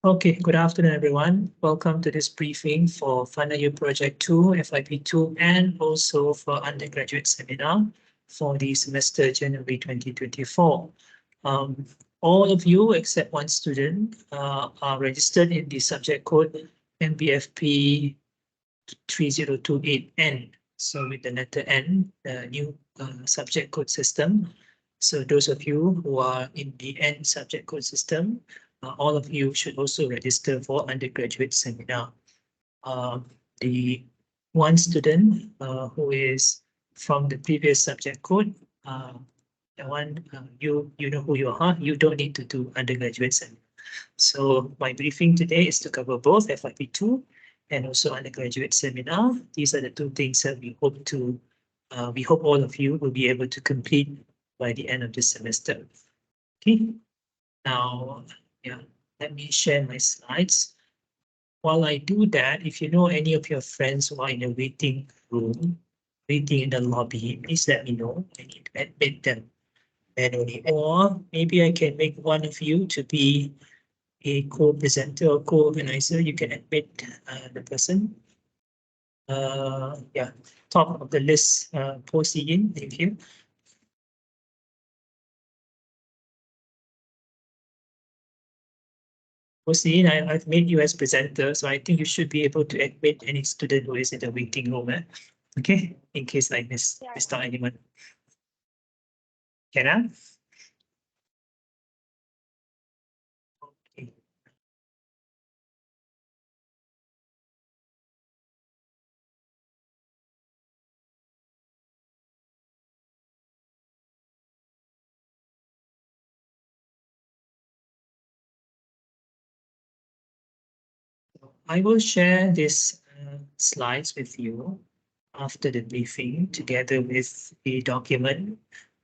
Okay, good afternoon, everyone. Welcome to this briefing for Final Year Project 2, FYP2, and also for undergraduate seminar for the semester January 2024. All of you, except one student, are registered in the subject code MBFP 3028N. So with the letter N, the new subject code system. So those of you who are in the N subject code system, all of you should also register for undergraduate seminar. The one student who is from the previous subject code, the one you know who you are, you don't need to do undergraduate seminar. So my briefing today is to cover both FYP2 and also undergraduate seminar. These are the two things that we hope all of you will be able to complete by the end of this semester. Okay, now, let me share my slides. While I do that, if you know any of your friends who are in a waiting room, waiting in the lobby, please let me know. I need to admit them manually. Or maybe I can make one of you to be a co-presenter or co-organizer. You can admit the person. Top of the list, post in, thank you. Hossein, I've made you as presenter, so I think you should be able to admit any student who is in the waiting room. Okay, in case I missed out anyone. Can I? Okay. I will share these slides with you after the briefing, together with a document,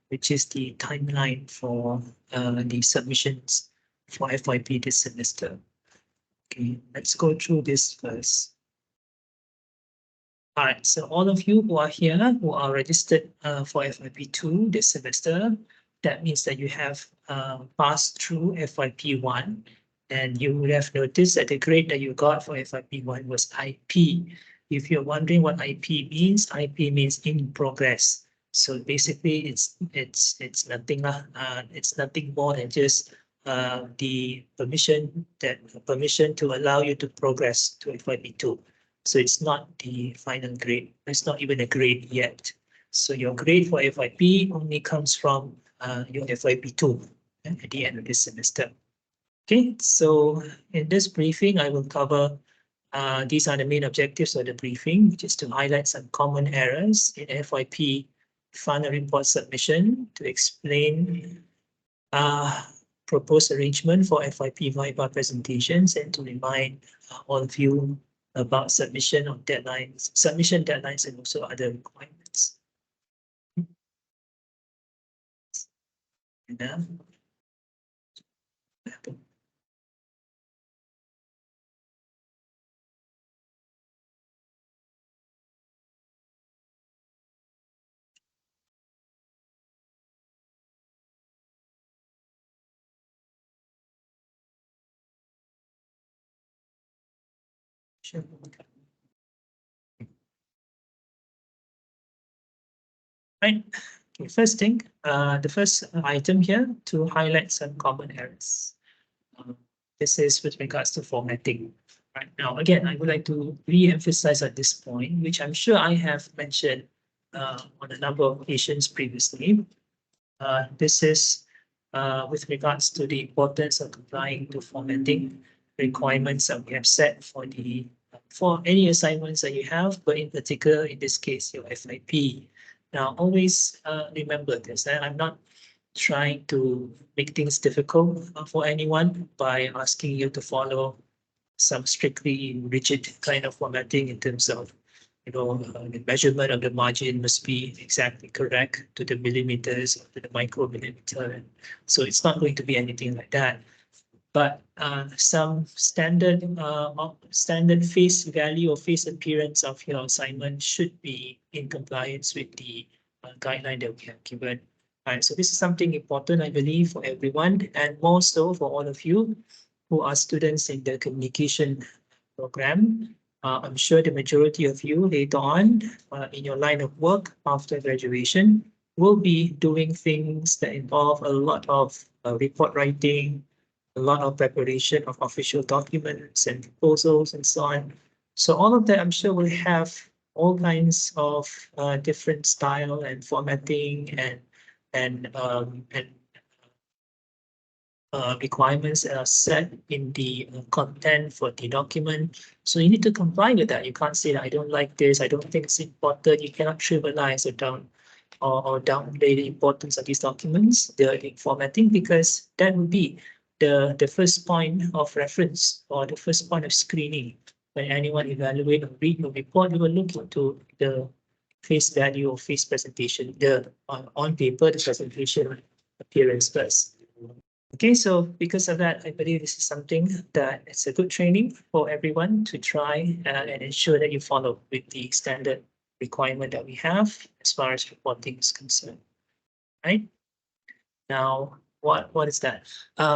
which is the timeline for the submissions for FYP this semester. Okay, let's go through this first. All right, so all of you who are here, who are registered for FYP2 this semester, that means that you have passed through FYP1, and you would have noticed that the grade that you got for FYP1 was IP. If you're wondering what IP means in progress. So basically, it's nothing it's nothing more than just the permission to allow you to progress to FYP2. So it's not the final grade. It's not even a grade yet. So your grade for FYP only comes from your FYP2 at the end of this semester. Okay, so in this briefing, I will cover these are the main objectives of the briefing, just to highlight some common errors in FYP final report submission, to explain proposed arrangement for FYP VIPA presentations, and to remind all of you about submission deadlines, and also other requirements. And, sure. Right. Okay, first thing, the first item here to highlight some common errors. This is with regards to formatting. Right now, again, I would like to re-emphasize at this point, which I'm sure I have mentioned on a number of occasions previously. This is with regards to the importance of complying to formatting requirements that we have set for any assignments that you have, but in particular, in this case, your FYP. Now, always remember this. I'm not trying to make things difficult for anyone by asking you to follow some strictly rigid kind of formatting in terms of, the measurement of the margin must be exactly correct to the millimeters, to the micromillimeter. So it's not going to be anything like that. But some standard face value or face appearance of your assignment should be in compliance with the guideline that we have given. All right, so this is something important, I believe, for everyone, and more so for all of you who are students in the communication program, I'm sure the majority of you later on in your line of work after graduation will be doing things that involve a lot of report writing, a lot of preparation of official documents and proposals and so on. So all of that, I'm sure, will have all kinds of different style and formatting and requirements that are set in the content for the document. So you need to comply with that. You can't say that I don't like this, I don't think it's important. You cannot trivialize or downplay the importance of these documents, the formatting, because that would be the first point of reference or the first point of screening. When anyone evaluate or read your report, you will look into the face value or face presentation, the on paper, the presentation appearance first. Okay, so because of that, I believe this is something that it's a good training for everyone to try and ensure that you follow with the standard requirement that we have as far as reporting is concerned. Right? Now, what is that?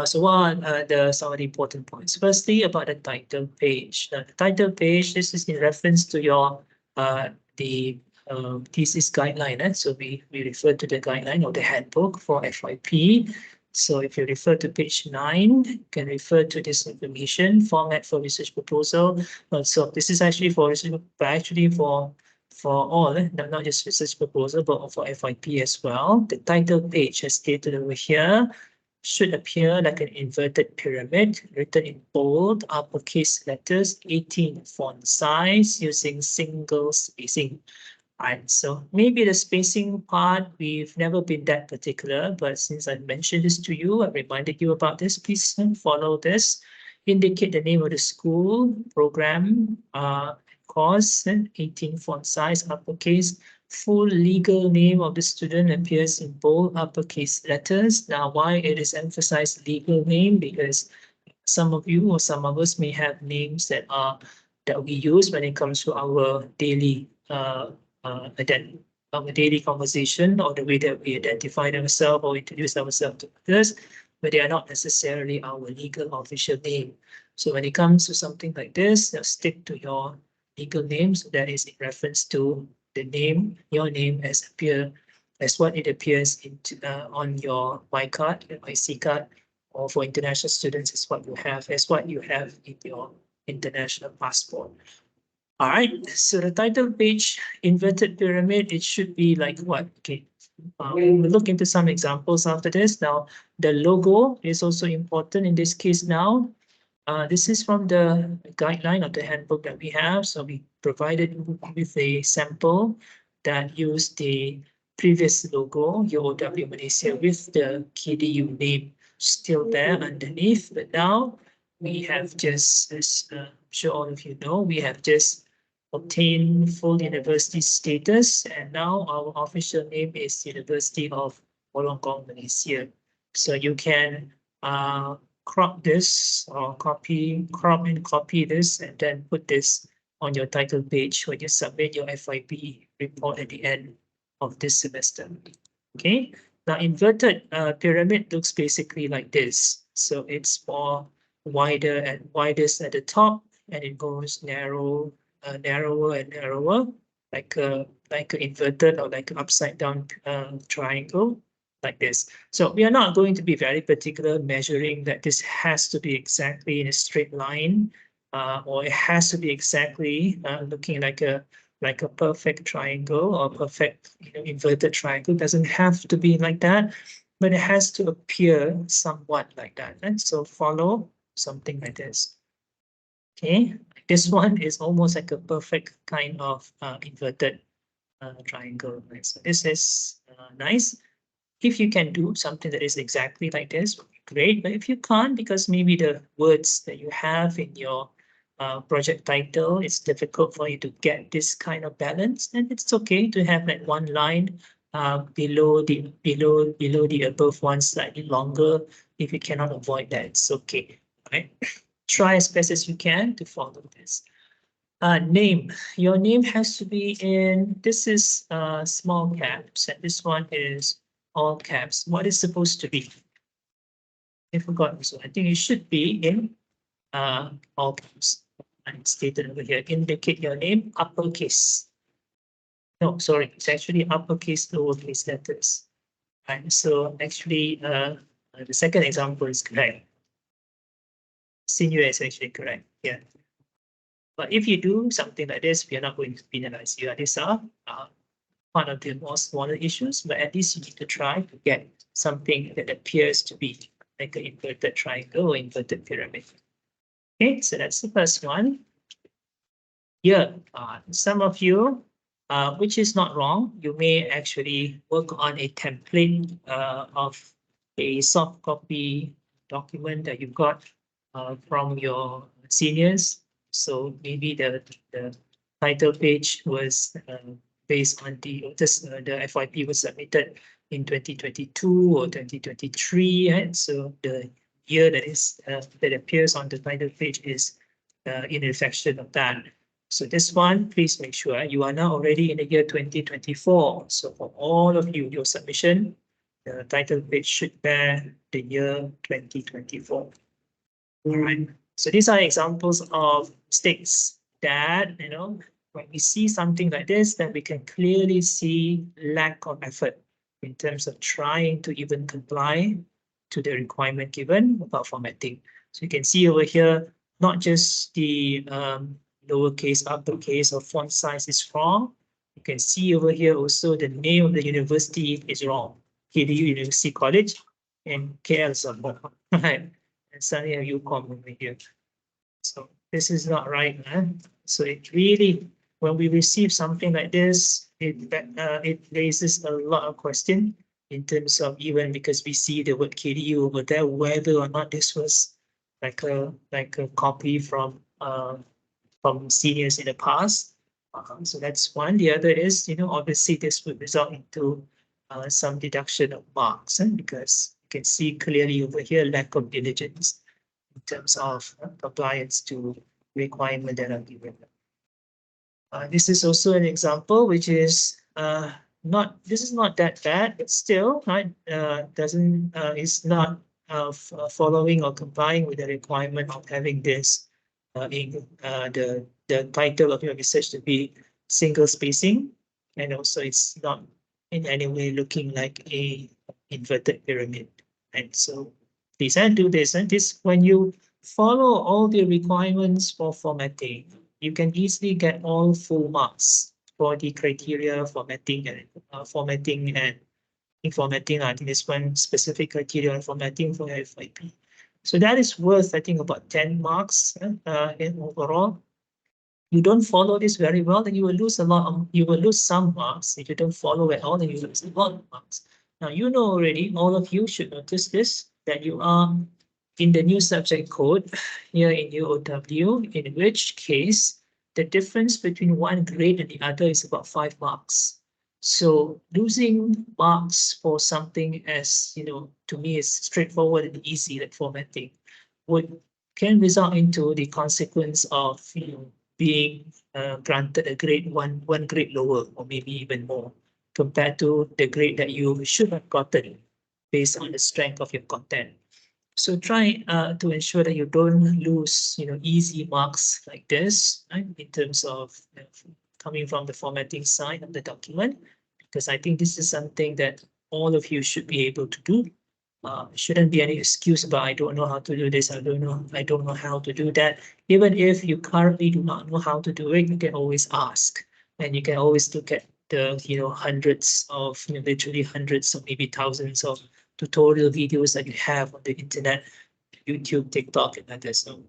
So what are some of the important points? Firstly, about the title page. Now, the title page, this is in reference to your the thesis guideline. So we refer to the guideline or the handbook for FYP. So if you refer to page 9, you can refer to this information, format for research proposal. So this is actually for research, but actually for all, not just research proposal, but for FYP as well. The title page, as stated over here, should appear like an inverted pyramid, written in bold, uppercase letters, 18 font size, using single spacing. Right, so maybe the spacing part, we've never been that particular, but since I mentioned this to you, I reminded you about this, please follow this. Indicate the name of the school, program, course, 18 font size, uppercase. Full legal name of the student appears in bold uppercase letters. Now, why it is emphasized legal name? Because some of you or some of us may have names that we use when it comes to our daily our daily conversation or the way that we identify ourselves or introduce ourselves to others, but they are not necessarily our legal official name. So when it comes to something like this, stick to your legal name. So that is in reference to the name, your name as what it appears on your Y card, your IC card, or for international students, is what you have in your international passport. All right, so the title page, inverted pyramid, it should be like what? Okay, we'll look into some examples after this. Now, the logo is also important in this case now. This is from the guideline of the handbook that we have. So we provided with a sample that used the previous logo, UOW Malaysia, with the KDU name still there underneath. But now we have just, as I'm sure all of you know, we have just obtained full university status, and now our official name is University of Wollongong, Malaysia. So you can crop this or crop and copy this and then put this on your title page when you submit your FYP report at the end of this semester. Okay, now inverted pyramid looks basically like this. So it's more wider and widest at the top, and it goes narrower and narrower, like a inverted or like an upside down triangle like this. So we are not going to be very particular measuring that this has to be exactly in a straight line, or it has to be exactly looking like a perfect triangle or perfect inverted triangle. It doesn't have to be like that, but it has to appear somewhat like that. And so follow something like this. Okay, this one is almost like a perfect kind of inverted triangle. Right? So this is nice. If you can do something that is exactly like this, would be great. But if you can't, because maybe the words that you have in your project title, it's difficult for you to get this kind of balance, then it's okay to have like one line below the above one slightly longer. If you cannot avoid that, it's okay. Right? Try as best as you can to follow this. Name. Your name has to be in, this is small caps, and this one is all caps. What is supposed to be? I forgot. So I think it should be in all caps. And stated over here, indicate your name, uppercase. No, sorry, it's actually uppercase, lowercase letters. Right, so actually, the second example is correct. Senior is actually correct, yeah. But if you do something like this, we are not going to penalize you. These are one of the more smaller issues, but at least you need to try to get something that appears to be like an inverted triangle or inverted pyramid. Okay, so that's the first one. Here, some of you, which is not wrong, you may actually work on a template of a soft copy document that you got from your seniors. So maybe the title page was based on the FYP was submitted in 2022 or 2023, and so the year that is that appears on the title page is in reflection of that. So this one, please make sure you are now already in the year 2024. So for all of you, your submission, the title page should bear the year 2024. All right. So these are examples of mistakes that, when we see something like this, then we can clearly see lack of effort in terms of trying to even comply to the requirement given about formatting. So you can see over here, not just the lowercase, uppercase, or font size is wrong. You can see over here also the name of the university is wrong. KDU University College and KL Sabah, right? And suddenly a UCOM over here. So this is not right, man. So it really, when we receive something like this, it raises a lot of question in terms of, even because we see the word KDU over there, whether or not this was like a copy from seniors in the past. So that's one. The other is, obviously this would result into some deduction of marks, because you can see clearly over here lack of diligence in terms of compliance to requirement that are given. This is also an example which is this is not that bad, but still, right, is not following or complying with the requirement of having this in the title of your research to be single spacing, and also it's not in any way looking like a inverted pyramid. And so please do this, and this, when you follow all the requirements for formatting, you can easily get all full marks for the criteria formatting and formatting and informatting. I think this one specific criteria on formatting for FYP. So that is worth, I think, about 10 marks in overall. You don't follow this very well, then you will lose a lot. You will lose some marks. If you don't follow at all, then you lose a lot of marks. Now, you know already, all of you should notice this, that you are in the new subject code here in UOW, in which case the difference between one grade and the other is about 5 marks. So losing marks for something as, to me is straightforward and easy, like formatting, can result into the consequence of, being granted a grade one grade lower, or maybe even more, compared to the grade that you should have gotten based on the strength of your content. So try to ensure that you don't lose, easy marks like this, right, in terms of coming from the formatting side of the document, because I think this is something that all of you should be able to do. Shouldn't be any excuse about I don't know how to do this, I don't know how to do that. Even if you currently do not know how to do it, you can always ask, and you can always look at the hundreds of literally hundreds or maybe thousands of tutorial videos that you have on the internet, YouTube, TikTok, and others. So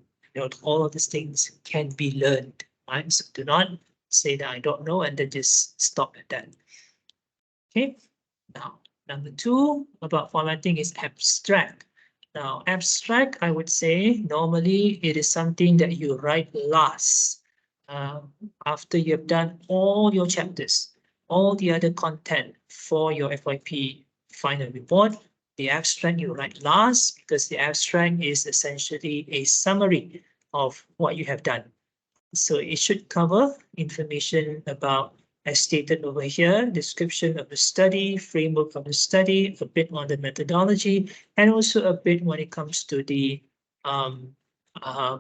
all of these things can be learned, right? So do not say that I don't know and then just stop at that. Okay, now number 2 about formatting is abstract. Now, abstract, I would say normally it is something that you write last after you have done all your chapters, all the other content for your FYP final report. The abstract you write last, because the abstract is essentially a summary of what you have done. So it should cover information about, as stated over here, description of the study, framework of the study, a bit on the methodology, and also a bit when it comes to the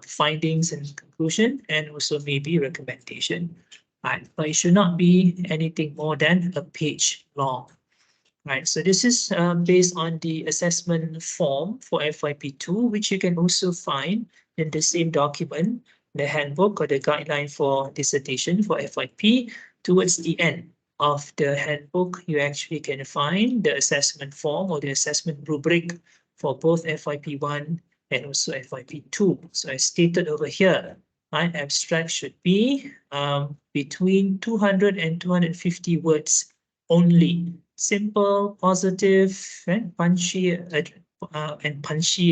findings and conclusion, and also maybe recommendation. Right, but it should not be anything more than a page long. Right, so this is based on the assessment form for FYP2, which you can also find in the same document, the handbook or the guideline for dissertation for FYP. Towards the end of the handbook, you actually can find the assessment form or the assessment rubric for both FYP1 and also FYP2. So as stated over here, my abstract should be between 200 and 250 words only. Simple, positive, and punchy, in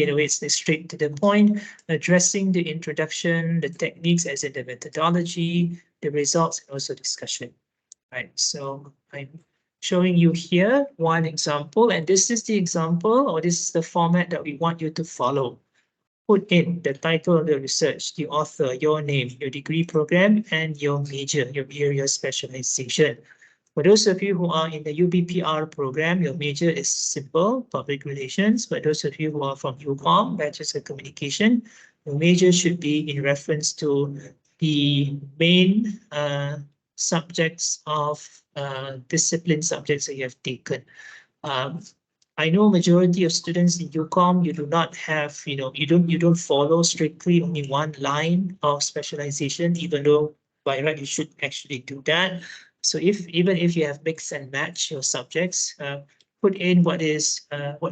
a way it's straight to the point, addressing the introduction, the techniques as in the methodology, the results, and also discussion. Right, so I'm showing you here one example, and this is the example, or this is the format that we want you to follow. Put in the title of the research, the author, your name, your degree program, and your major, your area specialization. For those of you who are in the UBPR program, your major is simple, public relations. For those of you who are from UCOM, Bachelor's of Communication, your major should be in reference to the main subjects of discipline subjects that you have taken. I know majority of students in UCOM, you do not have, you don't follow strictly only one line of specialization, even though by right you should actually do that. So even if you have mix and match your subjects, put in what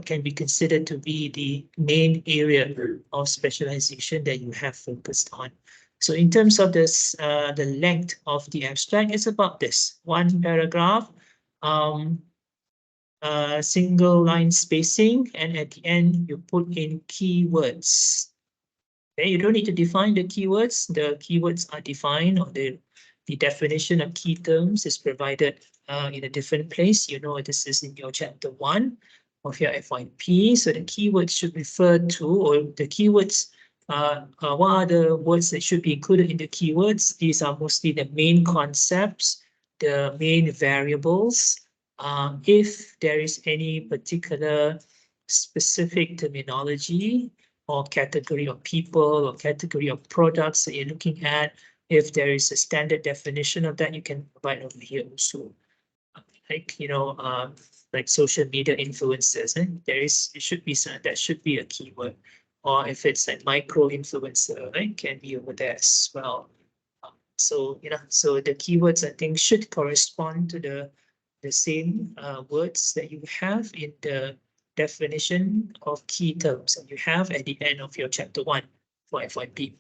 can be considered to be the main area of specialization that you have focused on. So in terms of this, the length of the abstract is about this one paragraph, single line spacing, and at the end you put in keywords. Okay, you don't need to define the keywords. The keywords are defined, or the definition of key terms is provided in a different place. You know, this is in your chapter 1 of your FYP. So the keywords should refer to, or the keywords, what are the words that should be included in the keywords? These are mostly the main concepts, the main variables. If there is any particular specific terminology or category of people or category of products that you're looking at, if there is a standard definition of that, you can provide over here also. Like, like social media influencers, it should be some, that should be a keyword. Or if it's like micro influencer, right, can be over there as well. So, so the keywords, I think, should correspond to the same words that you have in the definition of key terms that you have at the end of your chapter 1 for FYP.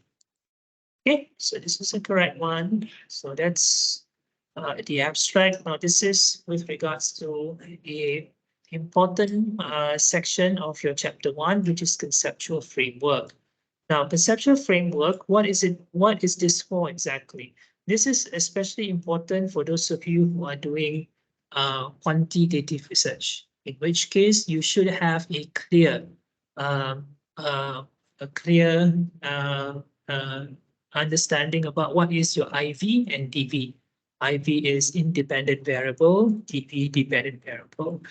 Okay, so this is the correct one. So that's the abstract. Now this is with regards to a important section of your chapter 1, which is conceptual framework. Now, conceptual framework, what is it? What is this for exactly? This is especially important for those of you who are doing quantitative research, in which case you should have a clear understanding about what is your IV and DV. IV is independent variable, DV dependent variable.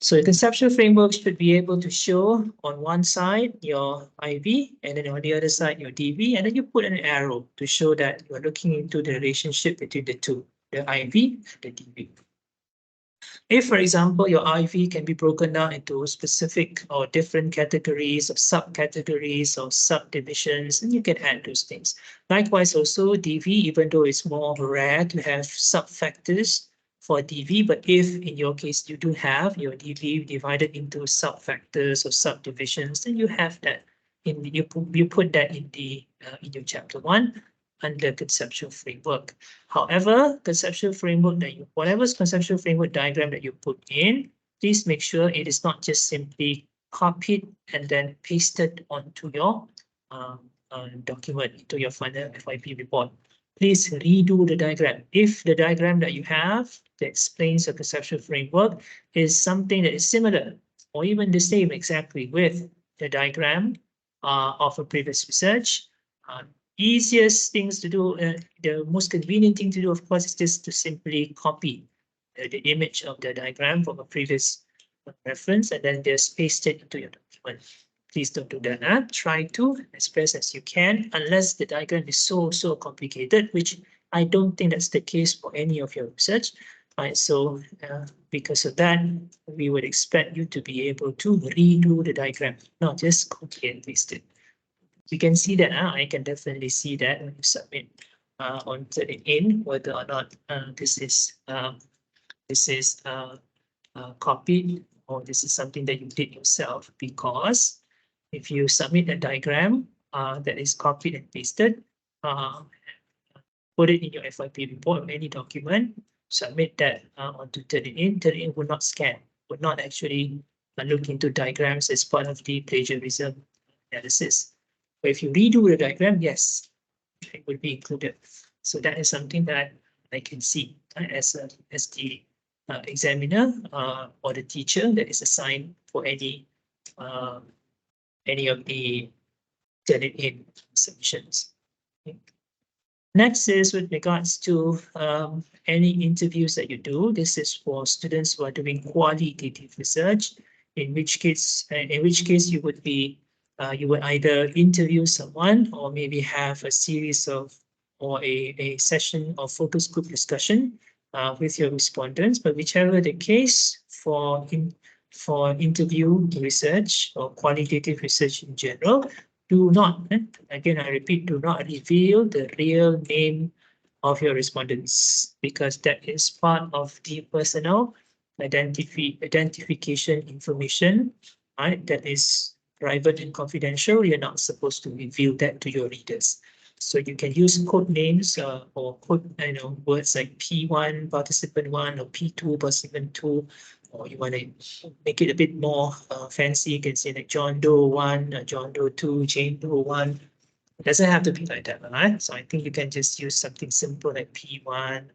So the conceptual framework should be able to show on one side your IV, and then on the other side your DV, and then you put an arrow to show that you're looking into the relationship between the two, the IV and the DV. If, for example, your IV can be broken down into specific or different categories or subcategories or subdivisions, then you can add those things. Likewise, also DV, even though it's more rare to have subfactors for DV, but if in your case you do have your DV divided into subfactors or subdivisions, then you have that you put that in your chapter 1 under conceptual framework. However, conceptual framework whatever conceptual framework diagram that you put in, please make sure it is not just simply copied and then pasted onto your document, into your final FYP report. Please redo the diagram. If the diagram that you have that explains the conceptual framework is something that is similar or even the same exactly with the diagram of a previous research, easiest things to do, the most convenient thing to do, of course, is just to simply copy the image of the diagram from a previous reference and then just paste it into your document. please don't do that. Try to express as you can, unless the diagram is so complicated, which I don't think that's the case for any of your research. Right, so because of that, we would expect you to be able to redo the diagram, not just copy and paste it. You can see that. I can definitely see that when you submit on Turnitin, whether or not this is copied or this is something that you did yourself. Because if you submit a diagram that is copied and pasted, put it in your FYP report or any document, submit that onto Turnitin. Turnitin will not scan, will not actually look into diagrams as part of the plagiarism analysis. But if you redo the diagram, yes, it will be included. So that is something that I can see as the examiner or the teacher that is assigned for any of the Turnitin submissions. Okay. Next is with regards to any interviews that you do. This is for students who are doing qualitative research, in which case you would be you would either interview someone or maybe have a series of or a session of focus group discussion with your respondents. But whichever the case, for interview research or qualitative research in general, do not, again, I repeat, do not reveal the real name of your respondents, because that is part of the personal identification information, right? That is private and confidential. You're not supposed to reveal that to your readers. So you can use code names or code, words like P1 participant 1 or P2 participant 2, or you want to make it a bit more fancy, you can say like John Doe 1, John Doe 2, Jane Doe 1. It doesn't have to be like that, right? So I think you can just use something simple like P1,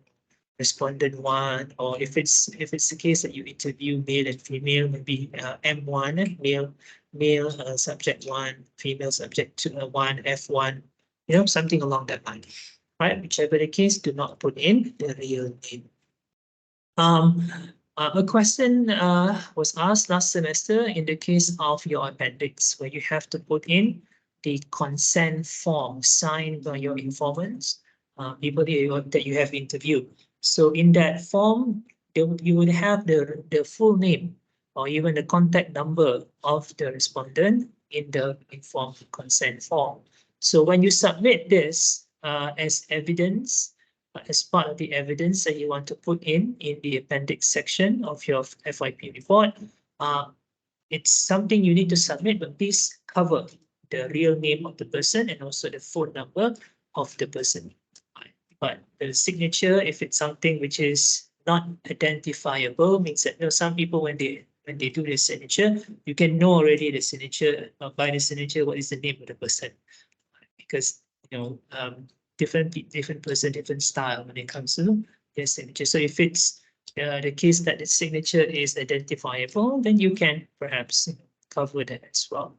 respondent 1, or if it's the case that you interview male and female, maybe M1, male subject 1, female subject 1, F1, something along that line, right? Whichever the case, do not put in the real name. A question was asked last semester in the case of your appendix, where you have to put in the consent form signed by your informants, people that you have interviewed. So in that form, you would have the full name or even the contact number of the respondent in the informed consent form. So when you submit this as evidence, as part of the evidence that you want to put in the appendix section of your FYP report, it's something you need to submit, but please cover the real name of the person and also the phone number of the person. But the signature, if it's something which is not identifiable, means that some people when they do the signature, you can know already the signature by the signature what is the name of the person, because different person, different style when it comes to their signature. So if it's the case that the signature is identifiable, then you can perhaps cover that as well.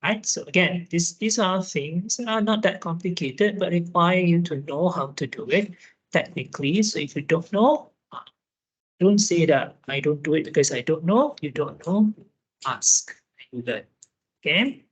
Right. So again, these are things that are not that complicated, but require you to know how to do it technically. So if you don't know, don't say that I don't do it because I don't know. You don't know, ask, you learn. Okay.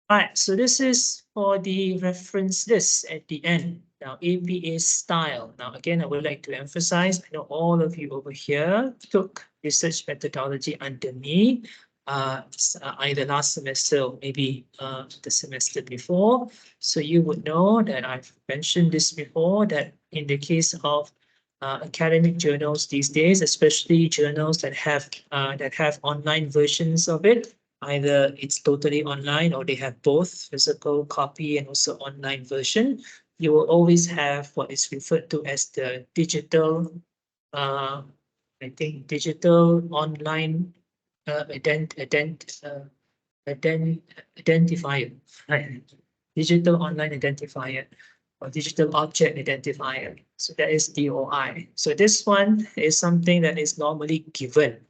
All right, so this is for the reference list at the end. Now, APA style. Now, again, I would like to emphasize, I know all of you over here took research methodology under me, either last semester or maybe the semester before. So you would know that I've mentioned this before, that in the case of academic journals these days, especially journals that have online versions of it, either it's totally online or they have both physical copy and also online version, you will always have what is referred to as the digital, I think digital online identifier, digital online identifier or digital object identifier. So that is DOI. So this one is something that is normally given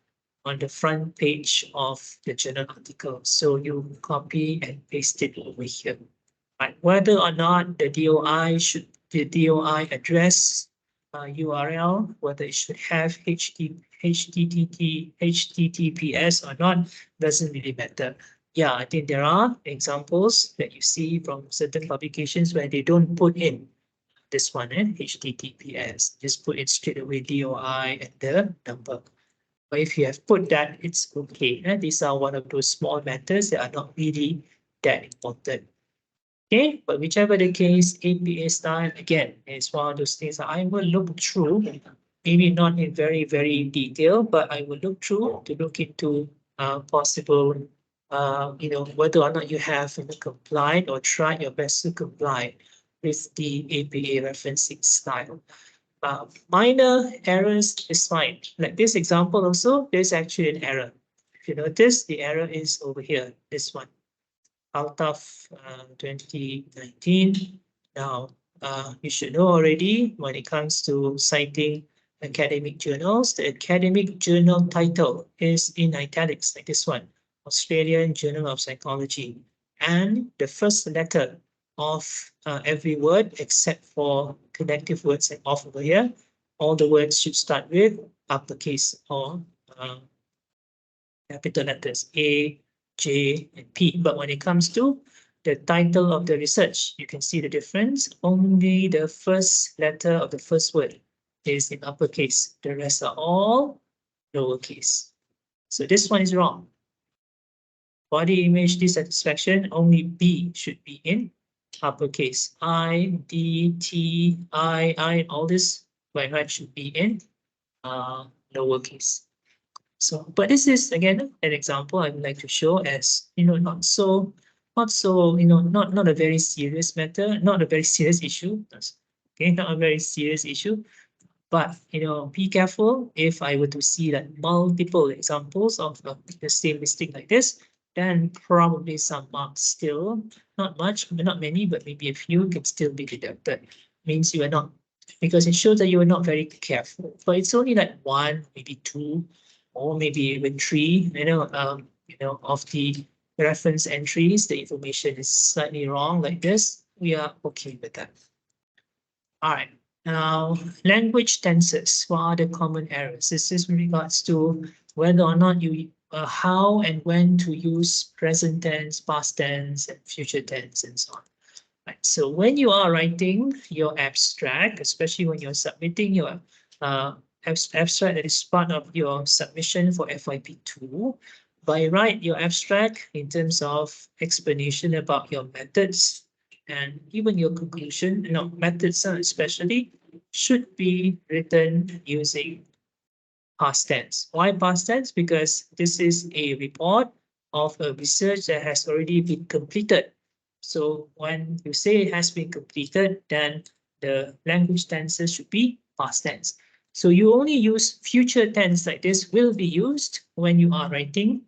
on the front page of the journal article. So you copy and paste it over here. Right. Whether or not the DOI address URL, whether it should have HTTPS or not, doesn't really matter. yeah, I think there are examples that you see from certain publications where they don't put in this one, HTTPS. Just put it straight away, DOI and the number. But if you have put that, it's okay. These are one of those small matters that are not really that important. Okay, but whichever the case, APA style, again, is one of those things that I will look through, maybe not in very, very detail, but I will look through to look into possible, whether or not you have complied or tried your best to comply with the APA referencing style. Minor errors is fine. Like this example also, there's actually an error. If you notice, the error is over here, this one out of 2019. Now, you should know already when it comes to citing academic journals, the academic journal title is in italics, like this one, Australian Journal of Psychology. And the first letter of every word, except for connective words and off over here, all the words should start with uppercase or capital letters A, J, and P. But when it comes to the title of the research, you can see the difference. Only the first letter of the first word is in uppercase. The rest are all lowercase. So this one is wrong. Body image dissatisfaction, only B should be in uppercase. I, D, T, I, all this by right should be in lowercase. So, but this is again an example I would like to show as not so, not a very serious matter, not a very serious issue. Okay, not a very serious issue. But be careful if I were to see like multiple examples of the same mistake like this, then probably some marks still, not much, not many, but maybe a few can still be deducted. Means you are not, because it shows that you are not very careful. But it's only like one, maybe two, or maybe even three, of the reference entries, the information is slightly wrong like this. We are okay with that. All right. Now, language tenses. What are the common errors? This is in regards to whether or not you, how and when to use present tense, past tense, and future tense, and so on. Right. So when you are writing your abstract, especially when you're submitting your abstract that is part of your submission for FYP2, by right, your abstract in terms of explanation about your methods and even your conclusion, methods especially, should be written using past tense. Why past tense? Because this is a report of a research that has already been completed. So when you say it has been completed, then the language tenses should be past tense. So you only use future tense like this will be used when you are writing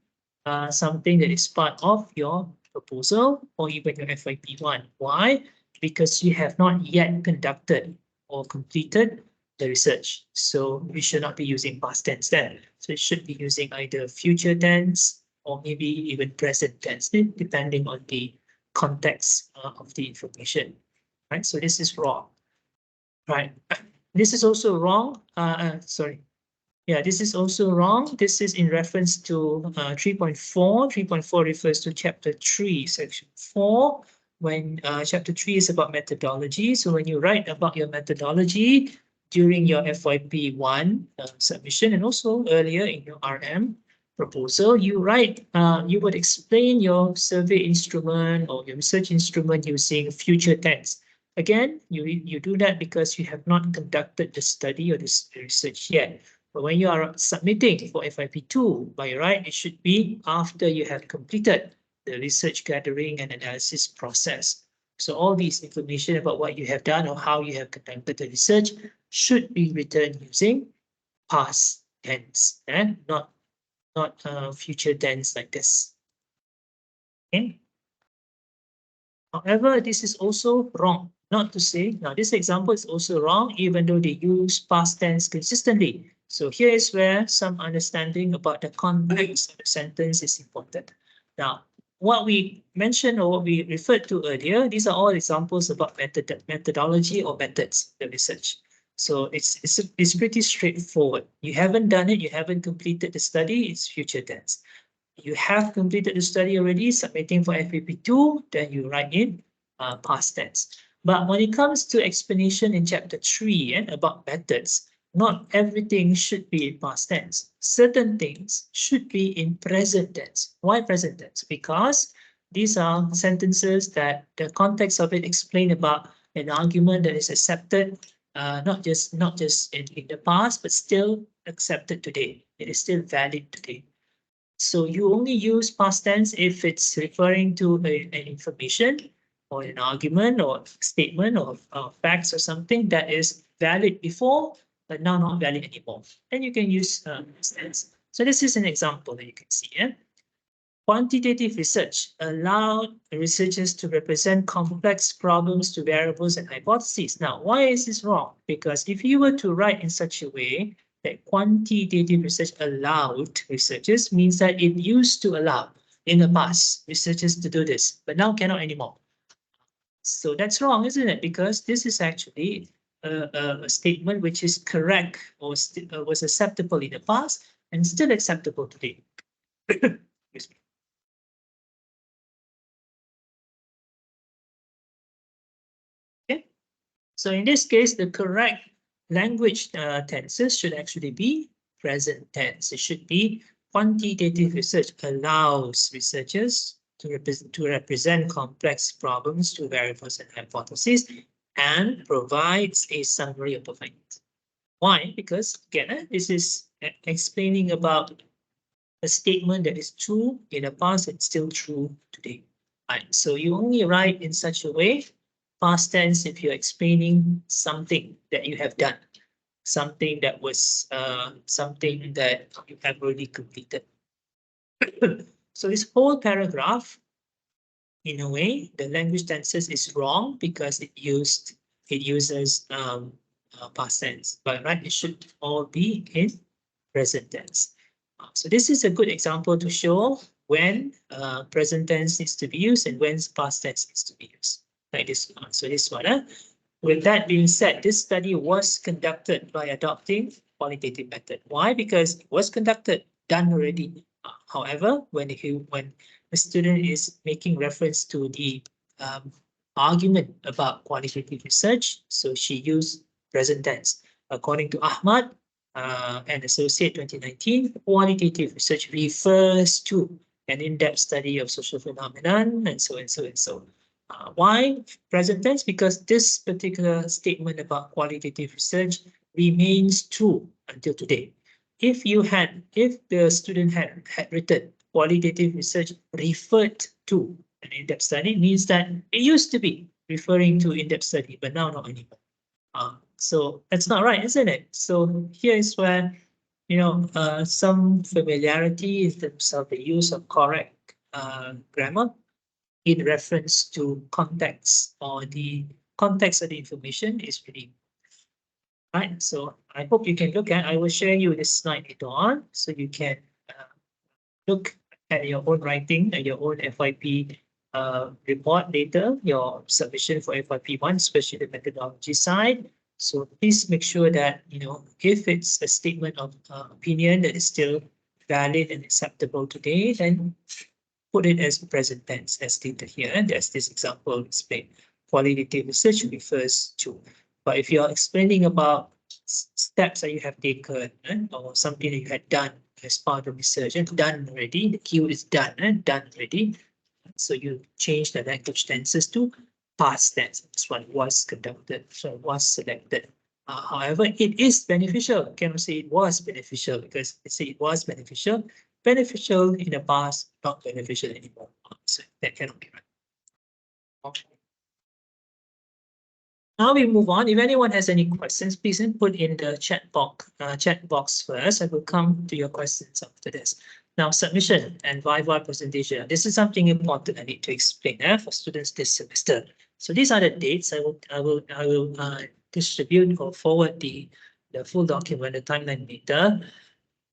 something that is part of your proposal or even your FYP1. Why? Because you have not yet conducted or completed the research. So we should not be using past tense there. So it should be using either future tense or maybe even present tense, depending on the context of the information. Right. So this is wrong. Right. This is also wrong. Sorry. Yeah, this is also wrong. This is in reference to 3.4. 3.4 refers to chapter 3, section 4, when chapter 3 is about methodology. So when you write about your methodology during your FYP1 submission and also earlier in your RM proposal, you write, you would explain your survey instrument or your research instrument using future tense. Again, you do that because you have not conducted the study or the research yet. But when you are submitting for FYP2, by right, it should be after you have completed the research gathering and analysis process. So all these information about what you have done or how you have conducted the research should be written using past tense, and not future tense like this. Okay. However, this is also wrong. Not to say, now this example is also wrong, even though they use past tense consistently. So here is where some understanding about the context of the sentence is important. Now, what we mentioned or what we referred to earlier, these are all examples about methodology or methods, the research. So it's pretty straightforward. You haven't done it, you haven't completed the study, it's future tense. you have completed the study already, submitting for FYP2, then you write in past tense. But when it comes to explanation in chapter 3 about methods, not everything should be in past tense. Certain things should be in present tense. Why present tense? Because these are sentences that the context of it explain about an argument that is accepted, not just in the past, but still accepted today. It is still valid today. So you only use past tense if it's referring to an information or an argument or statement or facts or something that is valid before but now not valid anymore. Then you can use past tense. So this is an example that you can see. Quantitative research allowed researchers to represent complex problems to variables and hypotheses. Now, why is this wrong? Because if you were to write in such a way that quantitative research allowed researchers, means that it used to allow in the past researchers to do this, but now cannot anymore. So that's wrong, isn't it? Because this is actually a statement which is correct or was acceptable in the past and still acceptable today. Excuse me. So in this case, the correct language tenses should actually be present tense. It should be quantitative research allows researchers to represent complex problems to variables and hypotheses and provides a summary of the findings. Why? Because again, this is explaining about a statement that is true in the past and still true today. Right. So you only write in such a way past tense if you're explaining something that you have done, something that was something that you have already completed. So this whole paragraph, in a way, the language tenses is wrong because it uses past tense, but right, it should all be in present tense. So this is a good example to show when present tense needs to be used and when past tense needs to be used. Like this one. So this one. With that being said, this study was conducted by adopting qualitative method. Why? Because it was conducted, done already. However, when the student is making reference to the argument about qualitative research, so she used present tense. According to Ahmad and Associate 2019, qualitative research refers to an in-depth study of social phenomenon and so and so and so. Why present tense? Because this particular statement about qualitative research remains true until today. If the student had written qualitative research referred to an in-depth study, means that it used to be referring to in-depth study, but now not anymore. So that's not right, isn't it? So here is where some familiarity in terms of the use of correct grammar in reference to context or the context of the information is really right. So I hope you can look at. I will share you this slide later on, so you can look at your own writing and your own FYP report later, your submission for FYP1, especially the methodology side. So please make sure that if it's a statement of opinion that is still valid and acceptable today, then put it as present tense as stated here. And there's this example explained. Qualitative research refers to. But if you're explaining about steps that you have taken or something that you had done as part of research and done already, the keyword is done and done already. So you change the language tenses to past tense. This one was conducted, so was selected. However, it is beneficial. Cannot say it was beneficial because it say it was beneficial. Beneficial in the past, not beneficial anymore. So that cannot be right. Okay. Now we move on. If anyone has any questions, please put in the chat box first. I will come to your questions after this. Now, submission and Viva presentation. This is something important I need to explain for students this semester. So these are the dates. I will distribute or forward the full document, the timeline later.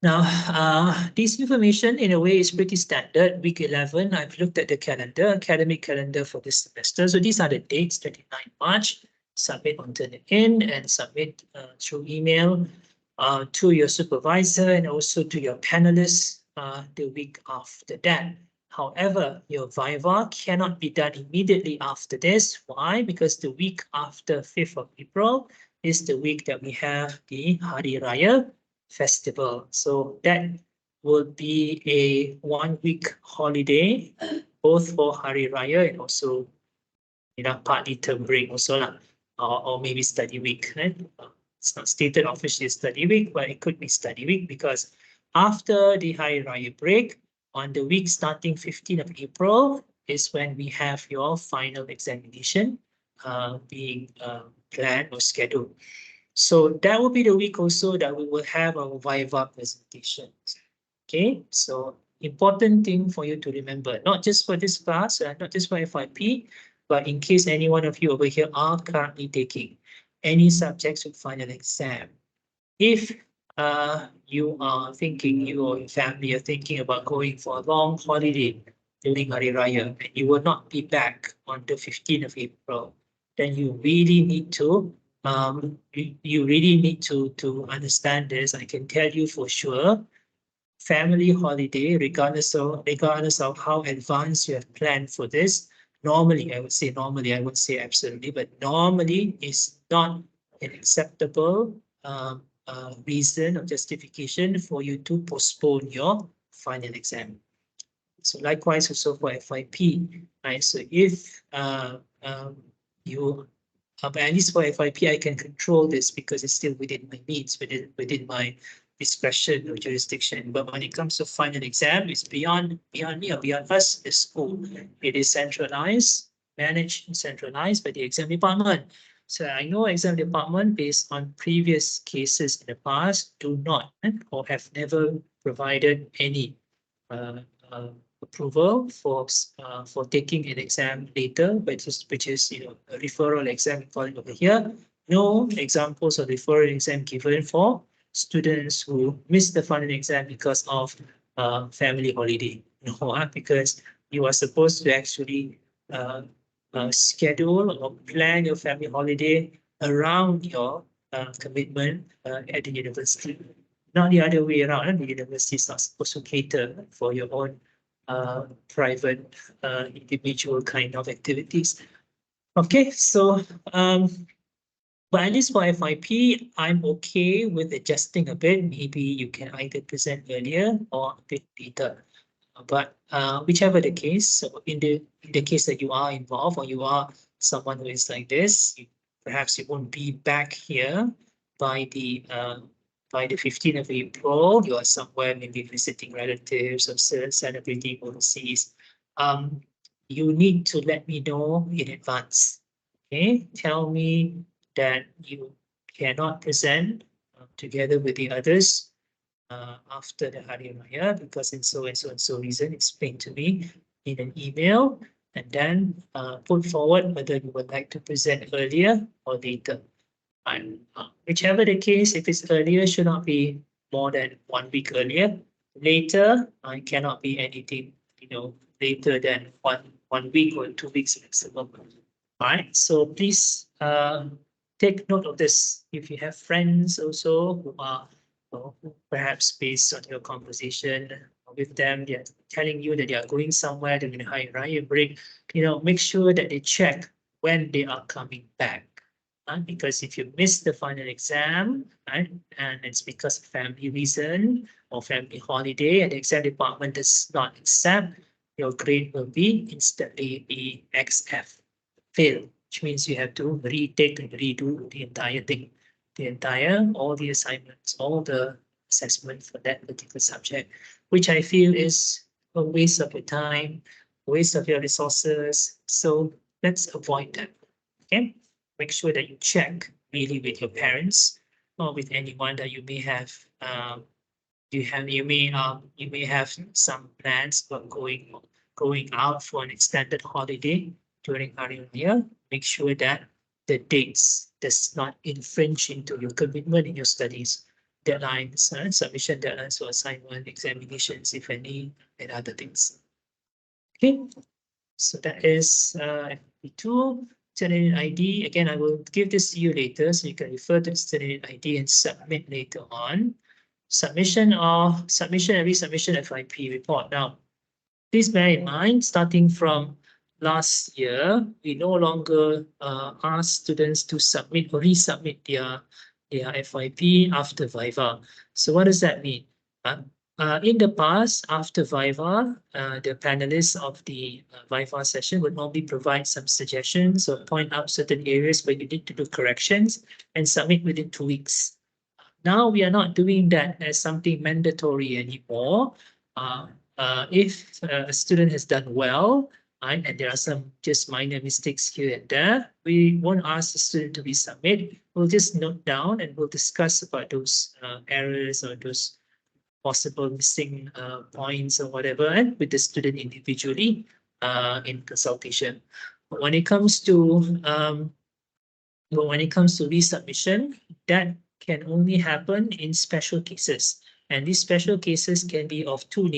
Now, this information in a way is pretty standard. Week 11, I've looked at the calendar, academic calendar for this semester. So these are the dates, 29 March, submit on Turnitin and submit through email to your supervisor and also to your panelists the week after that. However, your Viva cannot be done immediately after this. Why? Because the week after 5th of April is the week that we have the Hari Raya festival. So that will be a 1 week holiday, both for Hari Raya and also partly term break also lah, or maybe study week. Right? It's not stated officially study week, but it could be study week because after the Hari Raya break, on the week starting 15th of April is when we have your final examination being planned or scheduled. So that will be the week also that we will have our Viva presentations. Okay, so important thing for you to remember, not just for this class, not just for FYP, but in case any one of you over here are currently taking any subjects with final exam. If you are thinking, you or your family are thinking about going for a long holiday during Hari Raya and you will not be back on the 15th of April, then you really need to understand this. I can tell you for sure, family holiday, regardless of how advanced you have planned for this, normally, I would say normally, I would say absolutely, but normally is not an acceptable reason or justification for you to postpone your final exam. So likewise also for FYP, right? So if you, but at least for FYP, I can control this because it's still within my means, within my discretion or jurisdiction. But when it comes to final exam, it's beyond me or beyond us, the school. It is centralized, managed and centralized by the exam department. So I know exam department, based on previous cases in the past, do not or have never provided any approval for taking an exam later, which is a referral exam falling over here. No examples of referral exam given for students who missed the final exam because of family holiday. No, because you are supposed to actually schedule or plan your family holiday around your commitment at the university. Not the other way around. The university is not supposed to cater for your own private, individual kind of activities. Okay, so but at least for FYP, I'm okay with adjusting a bit. Maybe you can either present earlier or a bit later. But whichever the case, so in the case that you are involved or you are someone who is like this, perhaps you won't be back here by the 15th of April. You are somewhere maybe visiting relatives or celebrating overseas. You need to let me know in advance. Okay, tell me that you cannot present together with the others after the Hari Raya because in so and so and so reason, explain to me in an email and then put forward whether you would like to present earlier or later. And whichever the case, if it's earlier, should not be more than 1 week earlier. Later, it cannot be anything, later than one week or 2 weeks maximum. All right, so please take note of this. If you have friends also who are perhaps based on your conversation with them, they're telling you that they are going somewhere during the Hari Raya break, make sure that they check when they are coming back. Because if you miss the final exam, right, and it's because of family reason or family holiday and the exam department does not accept, your grade will be instantly be XF, fail, which means you have to retake and redo the entire thing, all the assignments, all the assessment for that particular subject, which I feel is a waste of your time, waste of your resources. So let's avoid that. Okay, make sure that you check really with your parents or with anyone that you may have. You may have some plans about going out for an extended holiday during Hari Raya. Make sure that the dates does not infringe into your commitment in your studies, deadlines, submission deadlines for assignment, examinations, if any, and other things. Okay, so that is FYP2. Student ID, again, I will give this to you later, so you can refer to the student ID and submit later on. submission and resubmission FYP report. Now, please bear in mind, starting from last year, we no longer ask students to submit or resubmit their FYP after Viva. So what does that mean? In the past, after Viva, the panelists of the Viva session would normally provide some suggestions or point out certain areas where you need to do corrections and submit within 2 weeks. Now we are not doing that as something mandatory anymore. If a student has done well, right, and there are some just minor mistakes here and there, we won't ask the student to resubmit. We'll just note down and we'll discuss about those errors or those possible missing points or whatever, and with the student individually in consultation. But when it comes to resubmission, that can only happen in special cases. And these special cases can be of two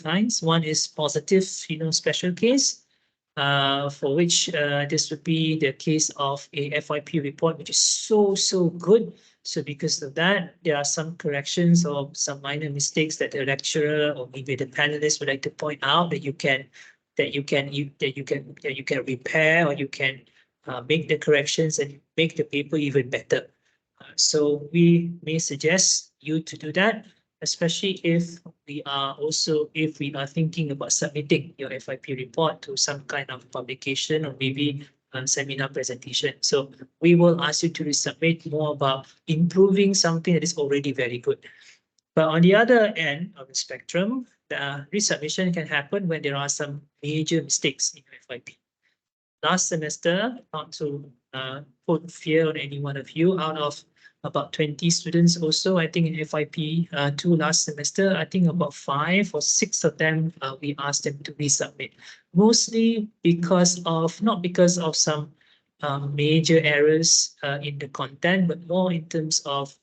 kinds. One is positive, special case, for which this would be the case of a FYP report, which is so good. So because of that, there are some corrections or some minor mistakes that the lecturer or maybe the panelists would like to point out that you can repair, or you can make the corrections and make the paper even better. So we may suggest you to do that, especially if we are thinking about submitting your FYP report to some kind of publication or maybe seminar presentation. So we will ask you to resubmit more about improving something that is already very good. But on the other end of the spectrum, the resubmission can happen when there are some major mistakes in your FYP. Last semester, not to put fear on any one of you, out of about 20 students or so, I think in FYP2 last semester, I think about 5 or 6 of them, we asked them to resubmit. Mostly not because of some major errors in the content, but more in terms of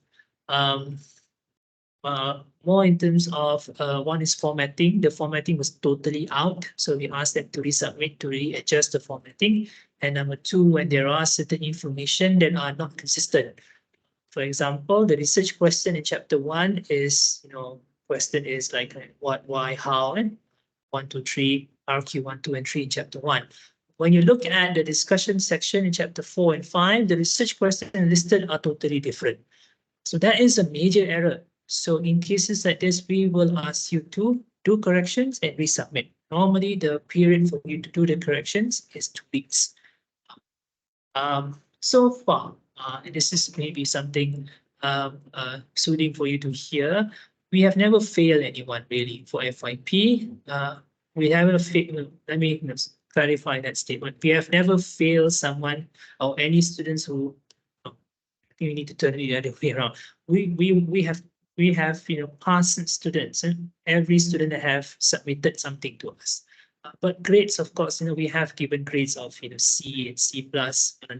one is formatting. The formatting was totally out. So we asked them to resubmit to readjust the formatting. And number two, when there are certain information that are not consistent. For example, the research question in chapter 1 is, question is like what, why, how, and 1, 2, 3, RQ 1, 2, and 3 in chapter 1. When you look at the discussion section in chapter 4 and 5, the research questions listed are totally different. So that is a major error. So in cases like this, we will ask you to do corrections and resubmit. Normally, the period for you to do the corrections is 2 weeks. So far, and this is maybe something soothing for you to hear, we have never failed anyone really for FYP. We haven't failed. Let me clarify that statement. We have never failed someone or any students who. You need to turn it the other way around. We have passed students, and every student that have submitted something to us. But grades, of course, we have given grades of C and C plus on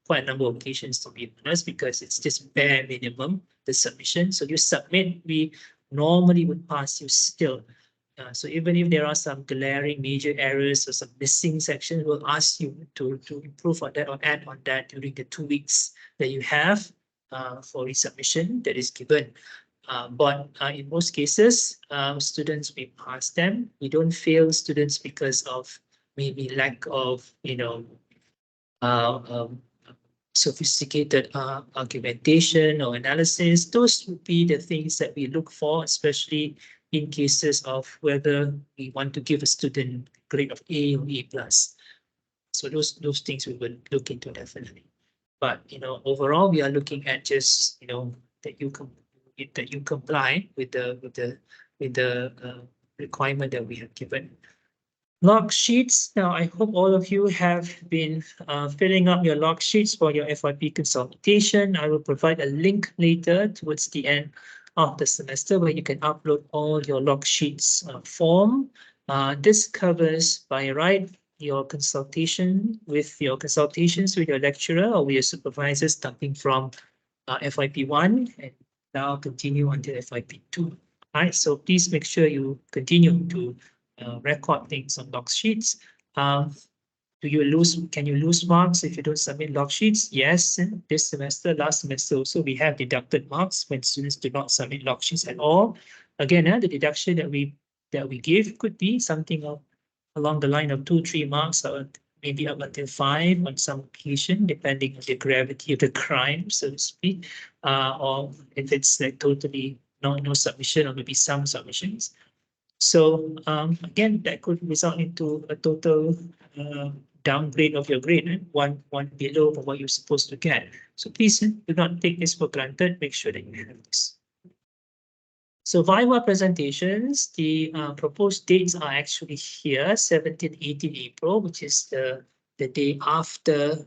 quite a number of occasions, to be honest, because it's just bare minimum, the submission. So you submit, we normally would pass you still. So even if there are some glaring major errors or some missing sections, we'll ask you to improve on that or add on that during the 2 weeks that you have for resubmission that is given. But in most cases, students, we pass them. We don't fail students because of maybe lack of, sophisticated argumentation or analysis. Those would be the things that we look for, especially in cases of whether we want to give a student a grade of A or A plus. So those things we will look into definitely. But overall, we are looking at just that you comply with the requirement that we have given. Log sheets. Now, I hope all of you have been filling up your log sheets for your FYP consultation. I will provide a link later towards the end of the semester where you can upload all your log sheets form. This covers by right your consultations with your lecturer or with your supervisor starting from FYP1 and now continue until FYP2. All right, so please make sure you continue to record things on log sheets. Can you lose marks if you don't submit log sheets? Yes, this semester, last semester also, we have deducted marks when students do not submit log sheets at all. Again, the deduction that we give could be something along the line of 2-3 marks, or maybe up until 5 on some occasion, depending on the gravity of the crime, so to speak, or if it's like totally no submission, or maybe some submissions. So again, that could result into a total downgrade of your grade, one below from what you're supposed to get. So please do not take this for granted. Make sure that you have this. So Viva presentations, the proposed dates are actually here, 17, 18 April, which is the day after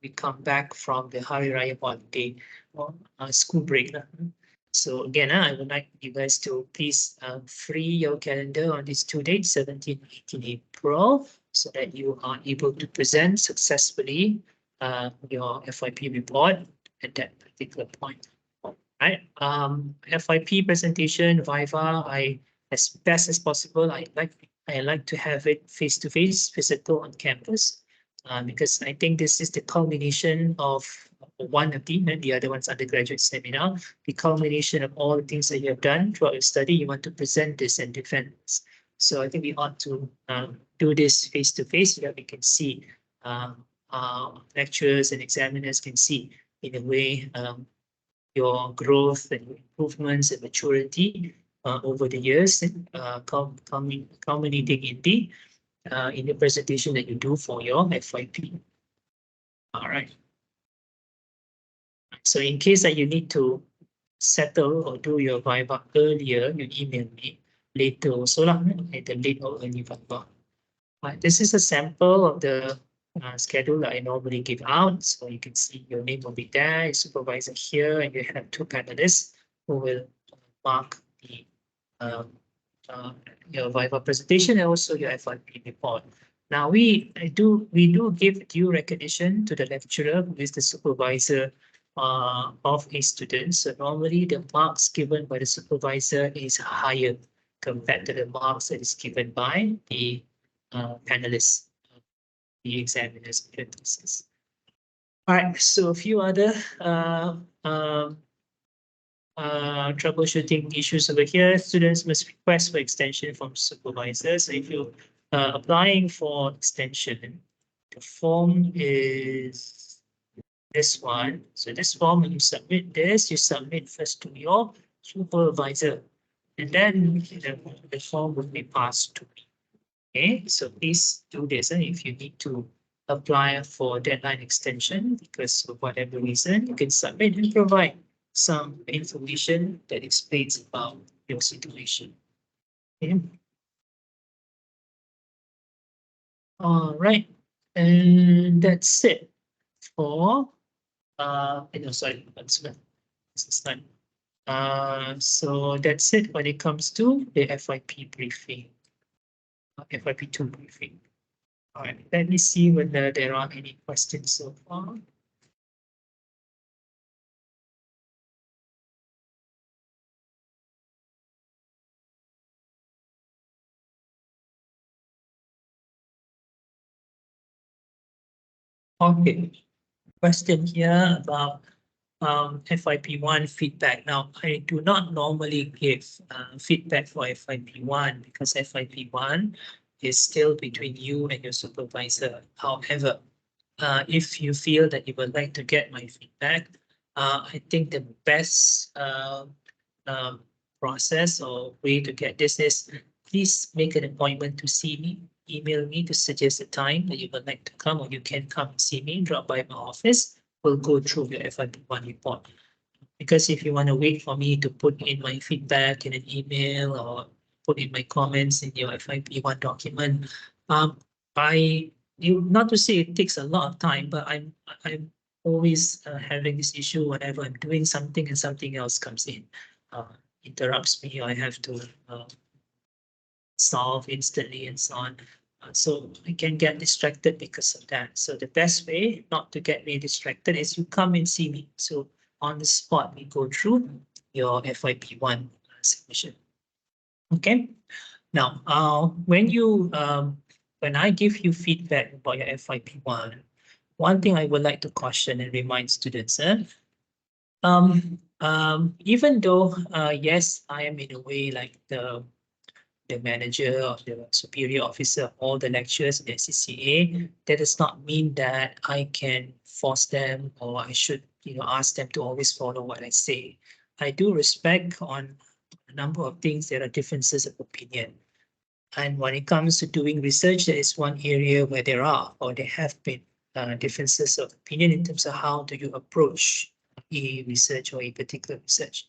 we come back from the Hari Raya holiday or school break. So again, I would like you guys to please free your calendar on these 2 dates, 17, 18 April, so that you are able to present successfully your FYP report at that particular point. Right. FYP presentation, Viva, as best as possible, I like to have it face-to-face, physical on campus, because I think this is the culmination of one of the other one's undergraduate seminar, the culmination of all the things that you have done throughout your study. You want to present this and defend this. So I think we ought to do this face-to-face so that we can see, lecturers and examiners can see in a way your growth and improvements and maturity over the years, culminating in the presentation that you do for your FYP. All right. So in case that you need to settle or do your Viva earlier, you email me later also lah, either late or early Viva. This is a sample of the schedule that I normally give out. So you can see your name will be there, your supervisor here, and you have 2 panelists who will mark the your Viva presentation and also your FYP report. Now we do give due recognition to the lecturer who is the supervisor of a student. So normally the marks given by the supervisor is higher compared to the marks that is given by the panelists, the examiners. All right, so a few other troubleshooting issues over here. Students must request for extension from supervisors. So if you're applying for extension, the form is this one. So this form, when you submit this, you submit first to your supervisor, and then the form will be passed to me. Okay, so please do this. And if you need to apply for deadline extension because of whatever reason, you can submit and provide some information that explains about your situation. Okay. All right, and that's it for sorry, this is not. So that's it when it comes to the FYP briefing, FYP2 briefing. All right, let me see whether there are any questions so far. Okay, question here about FYP1 feedback. Now, I do not normally give feedback for FYP1 because FYP1 is still between you and your supervisor. However, if you feel that you would like to get my feedback, I think the best process or way to get this is please make an appointment to see me. Email me to suggest a time that you would like to come, or you can come and see me, drop by my office. We'll go through your FYP1 report. Because if you want to wait for me to put in my feedback in an email or put in my comments in your FYP1 document, not to say it takes a lot of time, but I'm always having this issue whenever I'm doing something and something else comes in, interrupts me, or I have to solve instantly and so on. So I can get distracted because of that. So the best way not to get me distracted is you come and see me. So on the spot, we go through your FYP1 submission. Okay. Now, when you when I give you feedback about your FYP1, one thing I would like to caution and remind students, even though, yes, I am in a way like the manager or the superior officer of all the lecturers in the CCA, that does not mean that I can force them or I should, ask them to always follow what I say. I do respect on a number of things. There are differences of opinion. And when it comes to doing research, there is one area where there are or there have been differences of opinion in terms of how do you approach a research or a particular research.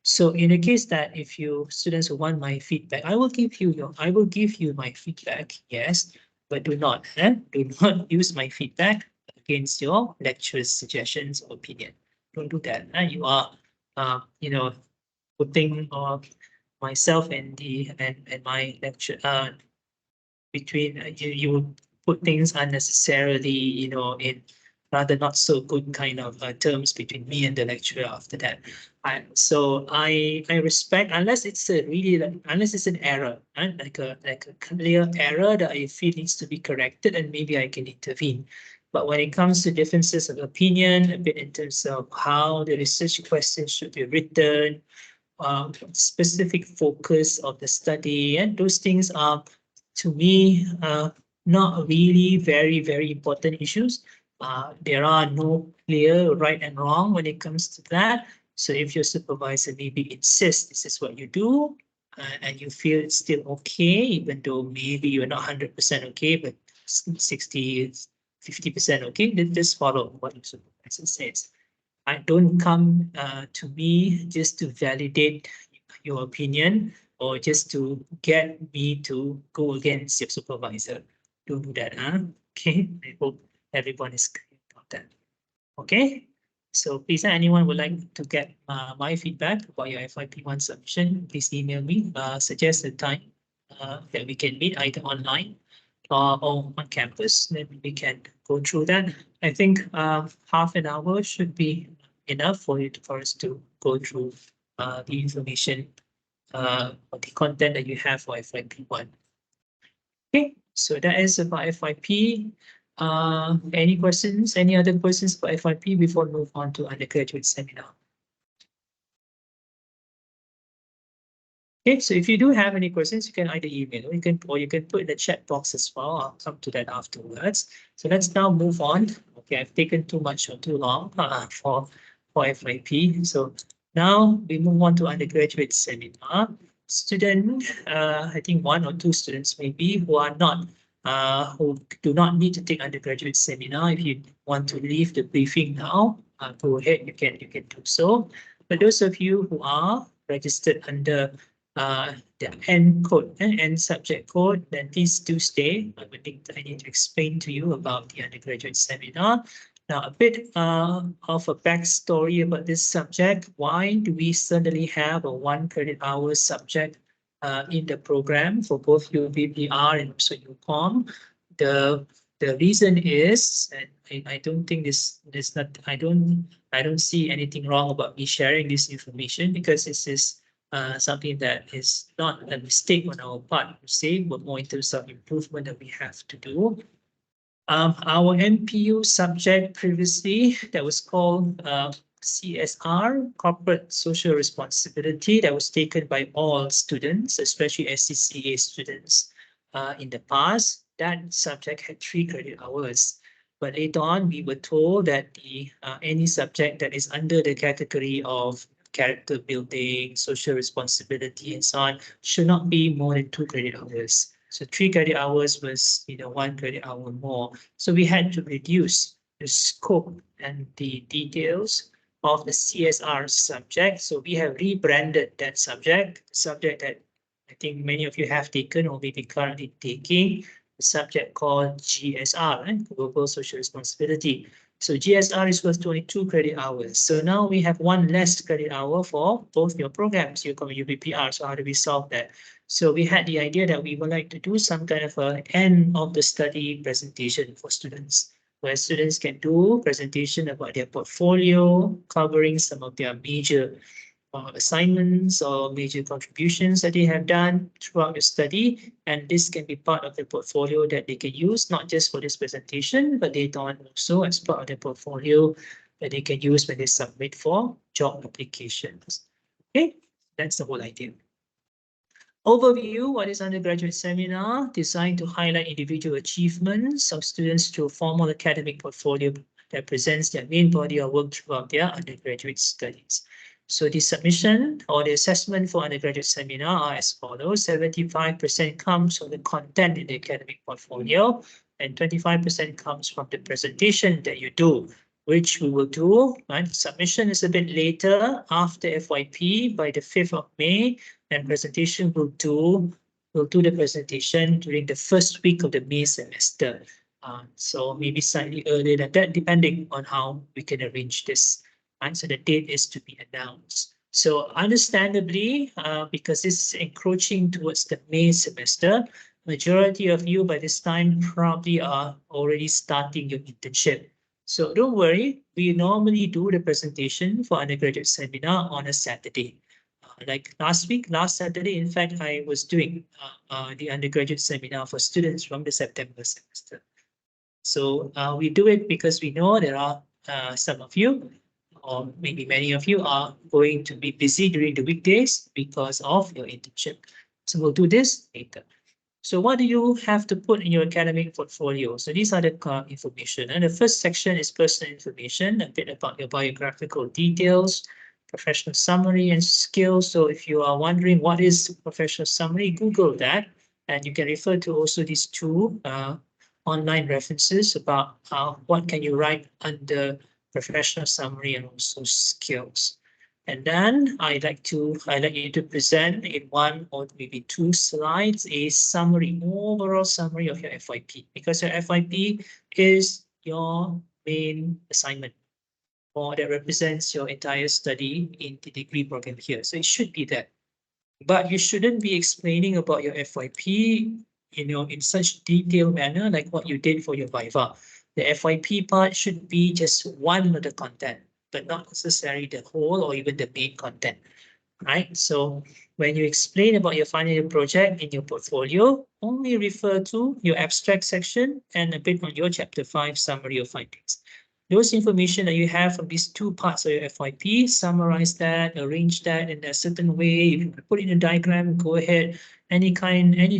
So in the case that if you students who want my feedback, I will give you my feedback, yes, but do not use my feedback against your lecturer's suggestions or opinion. Don't do that. You are putting myself and my lecture between you put things unnecessarily, in rather not so good kind of terms between me and the lecturer after that. I respect, unless it's a really unless it's an error, right? Like a clear error that I feel needs to be corrected, and maybe I can intervene. But when it comes to differences of opinion, a bit in terms of how the research questions should be written, specific focus of the study, and those things are, to me, not really very, very important issues. There are no clear right and wrong when it comes to that. So if your supervisor maybe insists this is what you do, and you feel it's still okay, even though maybe you're not 100% okay, but 60, 50% okay, then just follow what your supervisor says. I don't come to me just to validate your opinion or just to get me to go against your supervisor. Don't do that, huh? Okay, I hope everyone is clear about that. Okay, so please, anyone would like to get my feedback about your FYP1 submission, please email me, suggest a time that we can meet either online or on campus, then we can go through that. I think half an hour should be enough for us to go through the information or the content that you have for FYP1. Okay, so that is about FYP. Any questions? Any other questions for FYP before we move on to undergraduate seminar? Okay, so if you do have any questions, you can either email or you can put in the chat box as well. I'll come to that afterwards. So let's now move on. Okay, I've taken too much or too long for FYP. So now we move on to undergraduate seminar. Student, I think one or two students maybe who are not who do not need to take undergraduate seminar. If you want to leave the briefing now, go ahead. You can do so. But those of you who are registered under the end code and subject code, then please do stay. I need to explain to you about the undergraduate seminar. Now, a bit of a backstory about this subject. Why do we suddenly have a 1 credit hour subject in the program for both UBPR and also UCOM? The reason is, and I don't think this not I don't see anything wrong about me sharing this information, because this is something that is not a mistake on our part to say, but more in terms of improvement that we have to do. Our MPU subject previously that was called CSR, Corporate Social Responsibility, that was taken by all students, especially SCCA students in the past. That subject had 3 credit hours. But later on, we were told that any subject that is under the category of character building, social responsibility, and so on should not be more than 2 credit hours. So 3 credit hours was 1 credit hour more. So we had to reduce the scope and the details of the CSR subject. So we have rebranded that subject that I think many of you have taken or maybe currently taking, the subject called GSR, Global Social Responsibility. So GSR is worth 22 credit hours. So now we have 1 less credit hour for both your programs, UCOM and UBPR. So how do we solve that? So we had the idea that we would like to do some kind of an end of the study presentation for students, where students can do presentation about their portfolio, covering some of their major assignments or major contributions that they have done throughout your study. And this can be part of the portfolio that they can use, not just for this presentation, but later on also as part of the portfolio that they can use when they submit for job applications. Okay, that's the whole idea. Overview, what is undergraduate seminar? Designed to highlight individual achievements of students through a formal academic portfolio that presents their main body of work throughout their undergraduate studies. So the submission or the assessment for undergraduate seminar are as follows. 75% comes from the content in the academic portfolio and 25% comes from the presentation that you do, which we will do, right? Submission is a bit later after FYP by the 5th of May, and presentation will do the presentation during the first week of the May semester. So maybe slightly earlier than that, depending on how we can arrange this. Right? So the date is to be announced. So understandably, because this is encroaching towards the May semester, majority of you by this time probably are already starting your internship. So don't worry, we normally do the presentation for undergraduate seminar on a Saturday. Like last Saturday, in fact, I was doing the undergraduate seminar for students from the September semester. So we do it because we know there are some of you, or maybe many of you, are going to be busy during the weekdays because of your internship. So we'll do this later. So what do you have to put in your academic portfolio? So these are the information. And the first section is personal information, a bit about your biographical details, professional summary and skills. So if you are wondering what is professional summary, Google that. And you can refer to also these two online references about what can you write under professional summary and also skills. And then I'd like you to present in one or maybe two slides a summary, overall summary of your FYP, because your FYP is your main assignment, or that represents your entire study in the degree program here. So it should be that. But you shouldn't be explaining about your FYP, in such detailed manner like what you did for your Viva. The FYP part should be just one of the content, but not necessarily the whole or even the main content, right? So when you explain about your final year project in your portfolio, only refer to your abstract section and a bit on your chapter 5 summary of findings. Those information that you have from these two parts of your FYP, summarize that, arrange that in a certain way. You can put in a diagram, go ahead. Any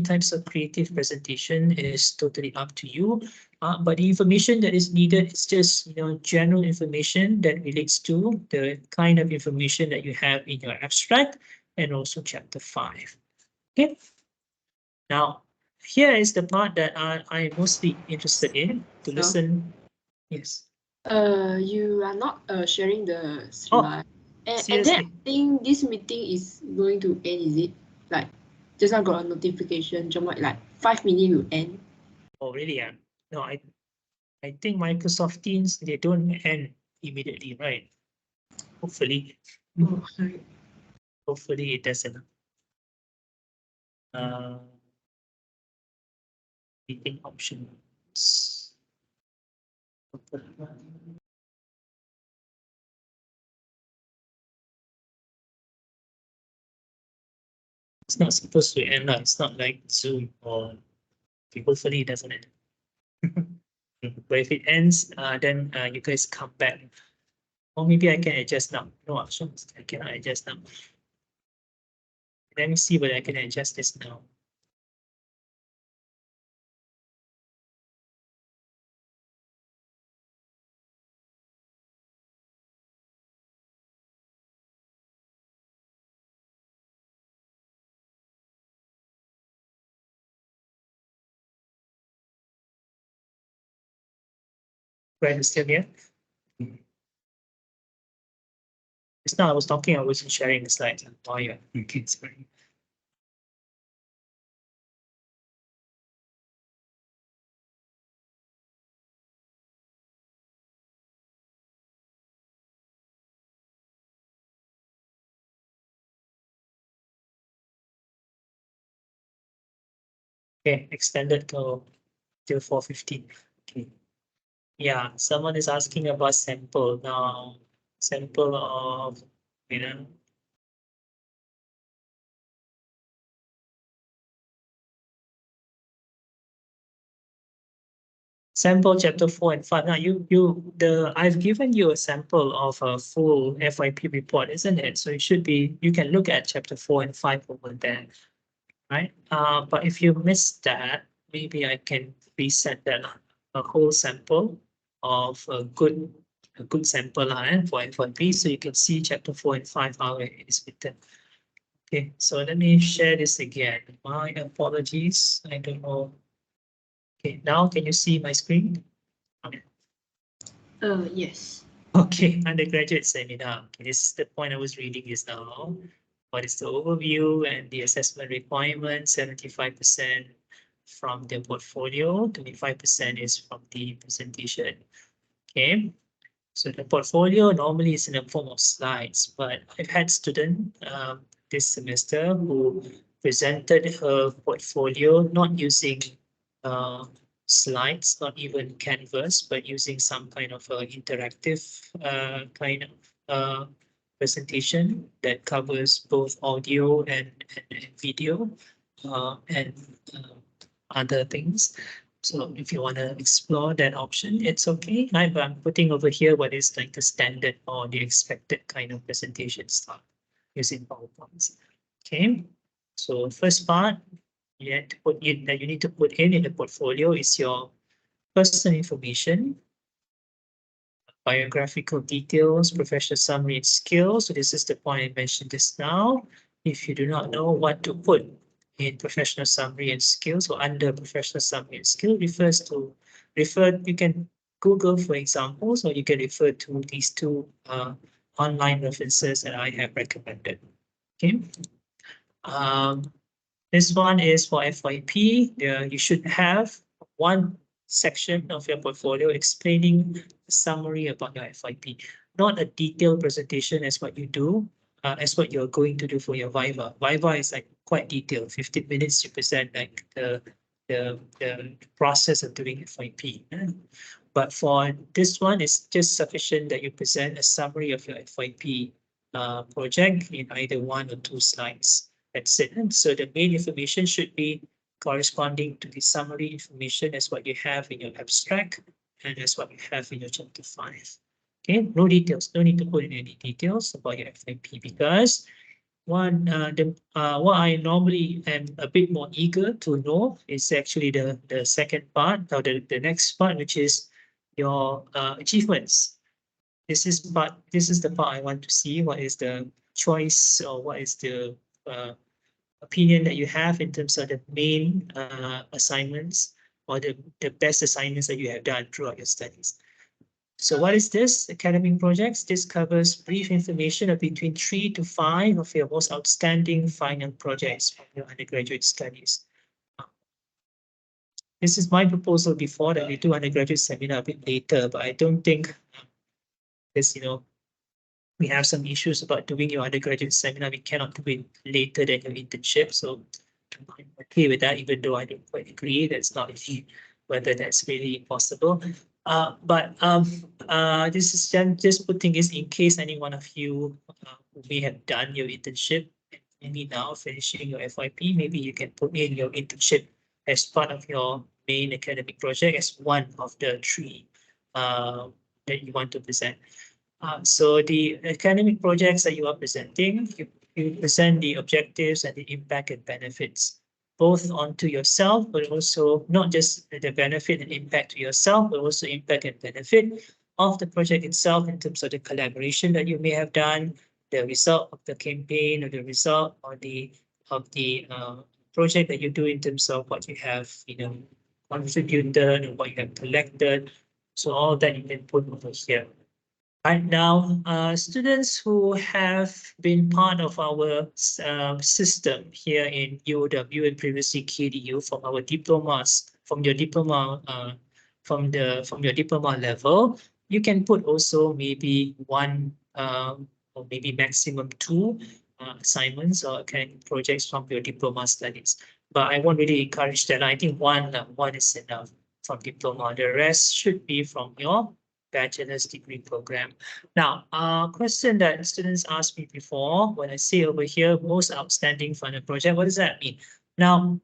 types of creative presentation is totally up to you. But the information that is needed is just general information that relates to the kind of information that you have in your abstract and also chapter 5. Okay. Now, here is the part that I'm mostly interested in to listen. Yes. You are not sharing the Oh, slide. And then seriously? I think this meeting is going to end, is it? Like, just now got a notification, like 5 minutes will end. Oh, really? Yeah. No, I think Microsoft Teams, they don't end immediately, right? Hopefully. Oh, sorry. Hopefully it doesn't. Meeting options. It's not supposed to end. It's not like Zoom or hopefully it doesn't end. But if it ends, then you guys come back. Or maybe I can adjust now. No options. I cannot adjust now. Let me see whether I can adjust this now. Right, it's still here. Just now I was talking, I wasn't sharing the slides. Oh yeah, okay, sorry. Okay, extended till 4:15. Okay. Yeah, someone is asking about sample now. Sample of Sample chapter 4 and 5. Now I've given you a sample of a full FYP report, isn't it? So it should be, you can look at chapter 4 and 5 over there, right? But if you missed that, maybe I can reset that a whole sample of a good sample for FYP, so you can see chapter 4 and 5 how it is written. Okay, so let me share this again. My apologies. I don't know. Okay, now can you see my screen? Yes. Okay, undergraduate seminar. Okay, this is the point I was reading just now. What is the overview and the assessment requirements? 75% from the portfolio, 25% is from the presentation. Okay, so the portfolio normally is in the form of slides, but I've had students this semester who presented her portfolio not using slides, not even Canvas, but using some kind of interactive kind of presentation that covers both audio and video and other things. So if you want to explore that option, it's okay. But I'm putting over here what is like the standard or the expected kind of presentation style using PowerPoints. Okay, so first part you have to put in that you need to put in the portfolio is your personal information, biographical details, professional summary and skills. So this is the point I mentioned just now. If you do not know what to put in professional summary and skills or under professional summary and skill you can Google for examples, or you can refer to these two online references that I have recommended. Okay. This one is for FYP. You should have one section of your portfolio explaining a summary about your FYP, not a detailed presentation as what you do, as what you're going to do for your Viva. Viva is like quite detailed, 15 minutes to present like the process of doing FYP. But for this one, it's just sufficient that you present a summary of your FYP project in either one or two slides. That's it. And so the main information should be corresponding to the summary information as what you have in your abstract and as what you have in your chapter 5. Okay, no details, no need to put in any details about your FYP because what I normally am a bit more eager to know is actually the second part or the next part, which is your achievements. This is the part I want to see. What is the choice or what is the opinion that you have in terms of the main assignments or the best assignments that you have done throughout your studies. So what is this? Academic projects. This covers brief information of between 3 to 5 of your most outstanding final projects from your undergraduate studies. This is my proposal before that we do undergraduate seminar a bit later, but I don't think this, we have some issues about doing your undergraduate seminar. We cannot do it later than your internship. So I'm okay with that, even though I don't quite agree. That's not whether that's really possible. This is just putting this in case any one of you who may have done your internship, maybe now finishing your FYP, maybe you can put in your internship as part of your main academic project as one of the three that you want to present. So the academic projects that you are presenting, you present the objectives and the impact and benefits, both onto yourself, but also not just the benefit and impact to yourself, but also impact and benefit of the project itself in terms of the collaboration that you may have done, the result of the campaign or the result or of the project that you do in terms of what you have, contributed and what you have collected. So all that you can put over here. Right now, students who have been part of our system here in UOW and previously KDU from our diplomas, from your diploma level, you can put also maybe one or maybe maximum two assignments or academic projects from your diploma studies. But I won't really encourage that. I think one is enough from diploma. The rest should be from your bachelor's degree program. Now, question that students asked me before, when I say over here, most outstanding final project, what does that mean? Now,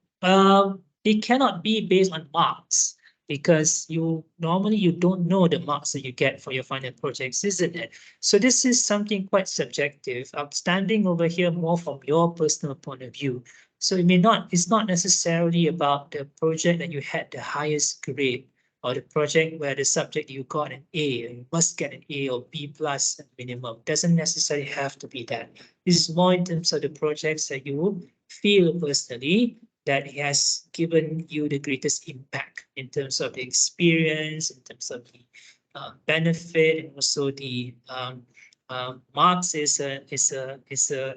it cannot be based on marks. because you don't know the marks that you get for your final projects, isn't it? So this is something quite subjective. I'm standing over here more from your personal point of view. So it's not necessarily about the project that you had the highest grade, or the project where the subject you got an A, you must get an A or B plus minimum. Doesn't necessarily have to be that. This is more in terms of the projects that you feel personally that has given you the greatest impact in terms of the experience, in terms of the benefit, and also the marks is a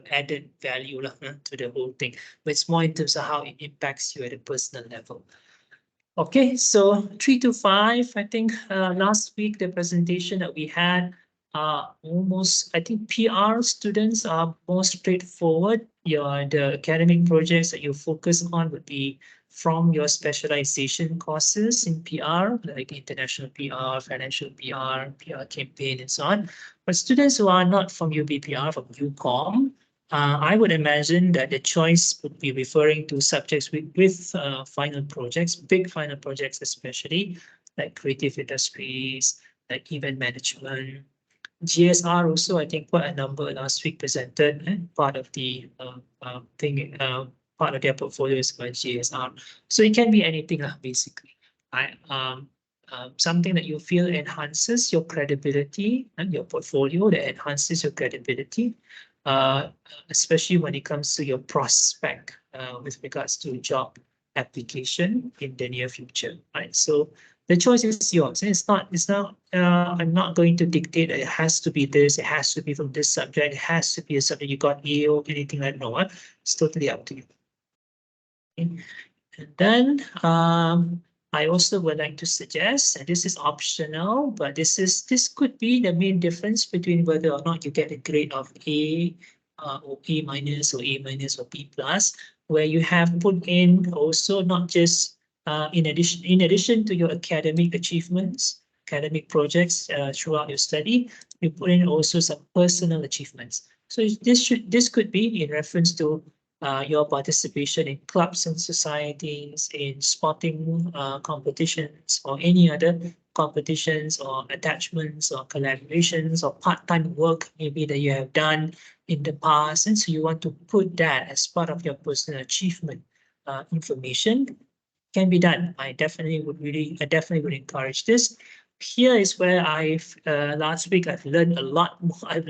added value to the whole thing. But it's more in terms of how it impacts you at a personal level. Okay, so 3 to 5, I think last week the presentation that we had almost, I think PR students are more straightforward. The academic projects that you focus on would be from your specialization courses in PR, like international PR, financial PR, PR campaign, and so on. But students who are not from UBPR, from UCOM, I would imagine that the choice would be referring to subjects with final projects, big final projects especially, like creative industries, like event management. GSR also, I think quite a number last week presented part of the thing, part of their portfolio is about GSR. So it can be anything basically. Something that you feel enhances your credibility and your portfolio, that enhances your credibility, especially when it comes to your prospect with regards to job application in the near future, right? So the choice is yours. I'm not going to dictate that it has to be this, it has to be from this subject, it has to be a subject you got A or anything like that. No, it's totally up to you. Okay. And then I also would like to suggest, and this is optional, but this could be the main difference between whether or not you get a grade of A or A minus or A minus or B plus, where you have put in also not just in addition to your academic achievements, academic projects throughout your study, you put in also some personal achievements. So this could be in reference to your participation in clubs and societies, in sporting competitions, or any other competitions or attachments or collaborations or part-time work maybe that you have done in the past. And so you want to put that as part of your personal achievement information. Can be done. I definitely would encourage this. Here is where last week I've learned a lot more. I've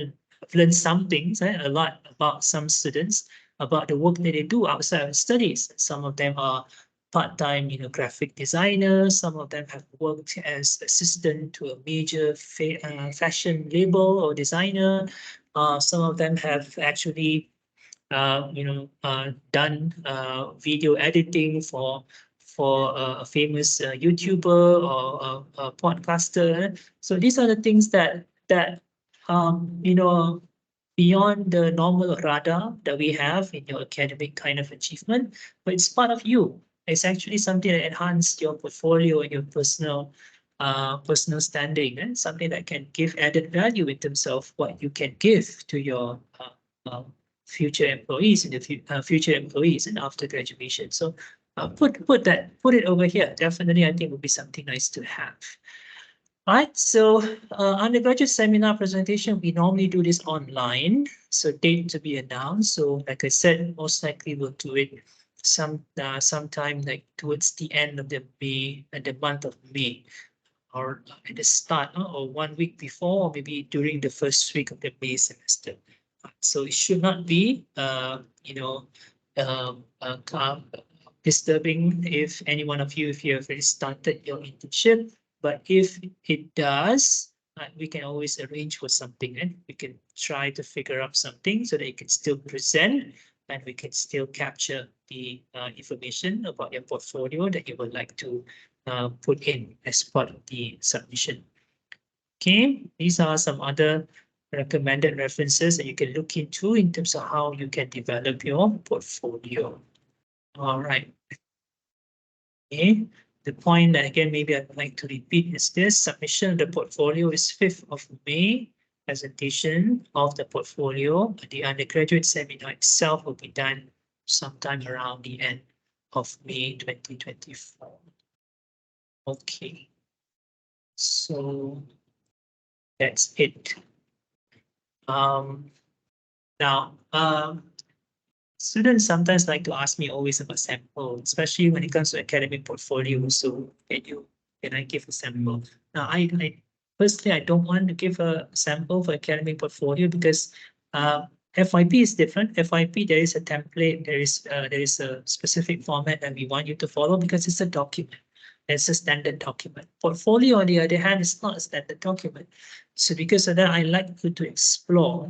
learned some things, a lot about some students, about the work that they do outside of studies. Some of them are part-time, graphic designers. Some of them have worked as assistant to a major fashion label or designer. Some of them have actually, done video editing for a famous YouTuber or a podcaster. So these are the things that beyond the normal radar that we have in your academic kind of achievement, but it's part of you. It's actually something that enhanced your portfolio and your personal standing, and something that can give added value in terms of what you can give to your future employees in the future employees and after graduation. So put it over here. Definitely, I think would be something nice to have. All right, so undergraduate seminar presentation, we normally do this online, so date to be announced. So like I said, most likely we'll do it sometime like towards the end of the month of May, or at the start, or 1 week before, or maybe during the first week of the May semester. So it should not be disturbing if any one of you, if you have already started your internship. But if it does, we can always arrange for something, and we can try to figure out something so that you can still present and we can still capture the information about your portfolio that you would like to put in as part of the submission. Okay, these are some other recommended references that you can look into in terms of how you can develop your portfolio. All right. Okay. The point that again, maybe I'd like to repeat is this: submission of the portfolio is 5th of May. Presentation of the portfolio, the undergraduate seminar itself will be done sometime around the end of May 2024. Okay. So that's it. Now, students sometimes like to ask me always about sample, especially when it comes to academic portfolio. So can I give a sample? Now, I personally, I don't want to give a sample for academic portfolio because FYP is different. FYP, there is a template, there is a specific format that we want you to follow because it's a document. It's a standard document. Portfolio, on the other hand, is not a standard document. So because of that, I like you to explore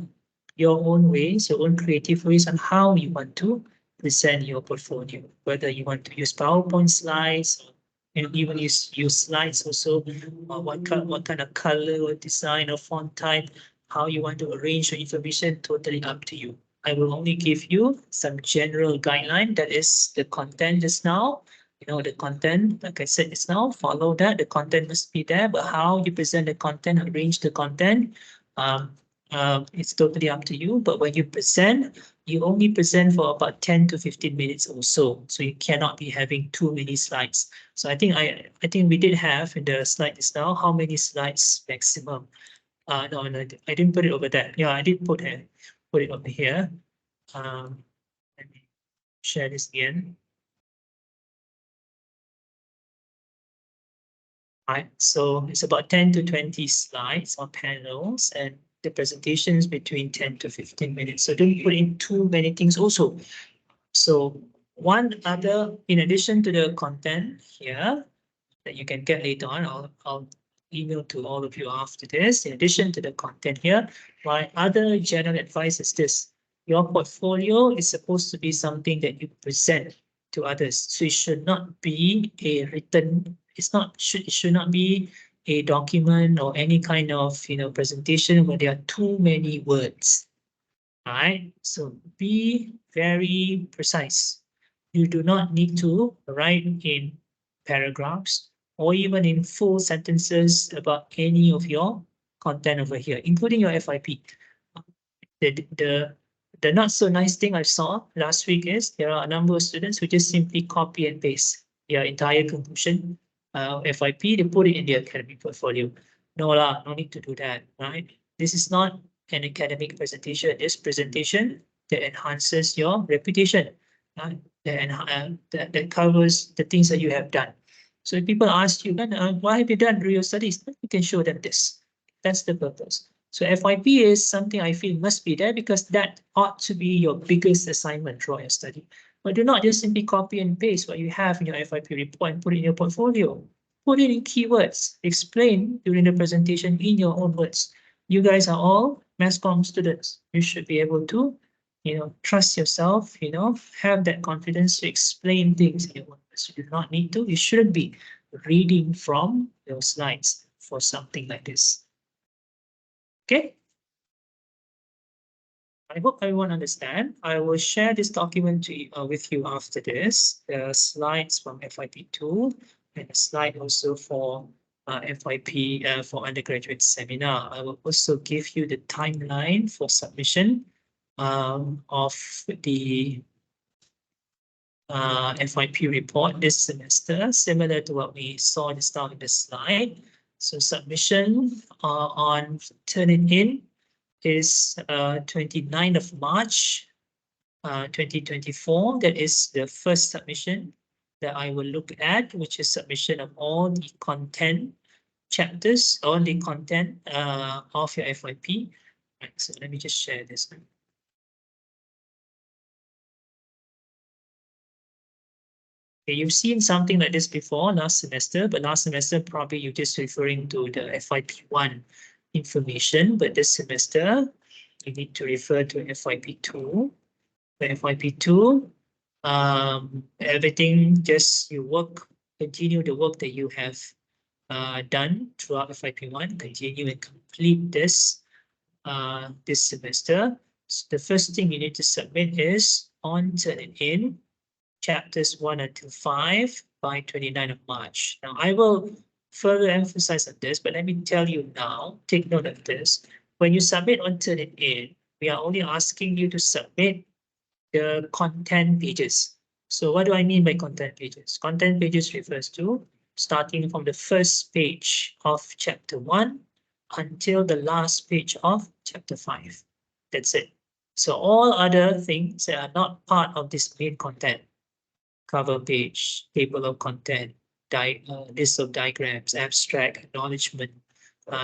your own ways, your own creative ways on how you want to present your portfolio, whether you want to use PowerPoint slides, and even use slides also, what kind of color or design or font type, how you want to arrange your information, totally up to you. I will only give you some general guideline, that is the content just now. You know, the content, like I said just now, follow that. The content must be there, but how you present the content, arrange the content, it's totally up to you. But when you present, you only present for about 10 to 15 minutes or so. So you cannot be having too many slides. So I think we did have in the slide just now, how many slides maximum? No, I didn't put it over there. Yeah, I did put it over here. Let me share this again. Right, so it's about 10 to 20 slides or panels, and the presentation is between 10 to 15 minutes. So don't put in too many things also. So one other, in addition to the content here that you can get later on, I'll email to all of you after this. In addition to the content here, my other general advice is this: your portfolio is supposed to be something that you present to others. So it should not be a written, it should not be a document or any kind of presentation where there are too many words. All right, so be very precise. You do not need to write in paragraphs or even in full sentences about any of your content over here, including your FYP. The not so nice thing I saw last week is there are a number of students who just simply copy and paste their entire conclusion FYP, they put it in their academic portfolio. No lah, no need to do that, right? This is not an academic presentation. This presentation that enhances your reputation, right? That covers the things that you have done. So if people ask you, why have you done real studies? You can show them this. That's the purpose. So FYP is something I feel must be there because that ought to be your biggest assignment throughout your study. But do not just simply copy and paste what you have in your FYP report and put it in your portfolio. Put it in keywords. Explain during the presentation in your own words. You guys are all mass comm students. You should be able to, trust yourself, have that confidence to explain things in your own words. You do not need to. You shouldn't be reading from your slides for something like this. Okay. I hope everyone understand. I will share this document with you after this. The slides from FYP2 and a slide also for FYP for undergraduate seminar. I will also give you the timeline for submission of the FYP report this semester, similar to what we saw just now in the slide. So submission on Turnitin is 29th of March 2024. That is the first submission that I will look at, which is submission of all the content chapters, all the content of your FYP. Right, so let me just share this. Okay, you've seen something like this before last semester, but last semester probably you're just referring to the FYP1 information, but this semester you need to refer to FYP2. The FYP2, everything, just continue the work that you have done throughout FYP1, continue and complete this this semester. So the first thing you need to submit is on Turnitin chapters 1 until 5 by 29th of March. Now I will further emphasize on this, but let me tell you now, take note of this. When you submit on Turnitin, we are only asking you to submit the content pages. So what do I mean by content pages? Content pages refers to starting from the first page of chapter 1 until the last page of chapter 5. That's it. So all other things that are not part of this main content, cover page, table of content, list of diagrams, abstract, acknowledgement,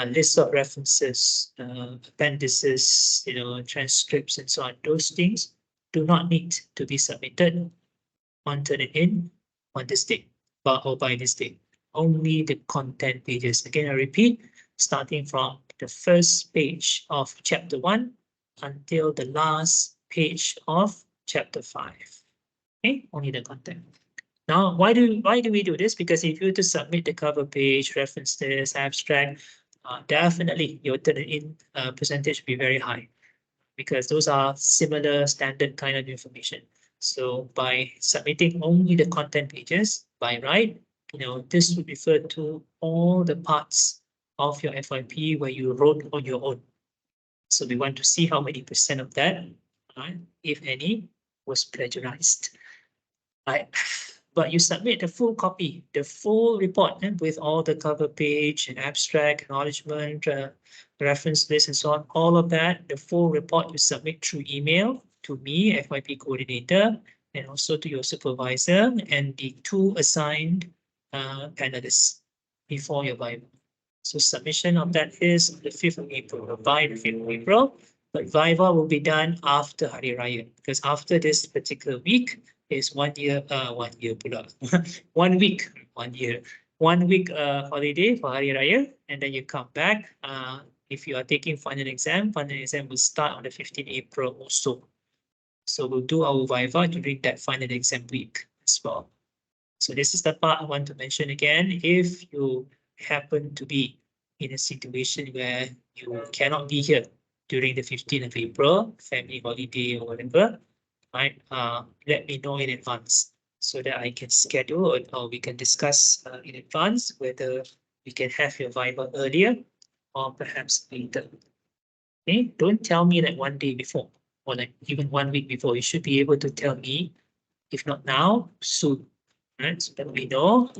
list of references, appendices, transcripts, and so on. Those things do not need to be submitted on Turnitin on this date, or by this date. Only the content pages. Again, I repeat, starting from the first page of chapter 1 until the last page of chapter 5. Okay, only the content. Now, why do we do this? Because if you were to submit the cover page, references, abstract, definitely your Turnitin percentage will be very high, because those are similar standard kind of information. So by submitting only the content pages by right, this would refer to all the parts of your FYP where you wrote on your own. So we want to see how many % of that, if any, was plagiarized. Right. But you submit the full copy, the full report, with all the cover page and abstract, acknowledgement, reference list, and so on, all of that, the full report you submit through email to me, FYP coordinator, and also to your supervisor and the 2 assigned panelists before your Viva. So submission of that is on the 5th of April, by the 5th of April, but Viva will be done after Hari Raya, because after this particular week is 1 year, 1 year pula, 1 week, 1 year, 1 week holiday for Hari Raya, and then you come back. If you are taking final exam will start on the 15th April also. So we'll do our Viva during that final exam week as well. So this is the part I want to mention again. If you happen to be in a situation where you cannot be here during the 15th of April, family holiday or whatever, right? Let me know in advance so that I can schedule, or we can discuss in advance whether we can have your Viva earlier or perhaps later. Okay, don't tell me that one day before or like even 1 week before. You should be able to tell me, if not now, soon. Right, so that we know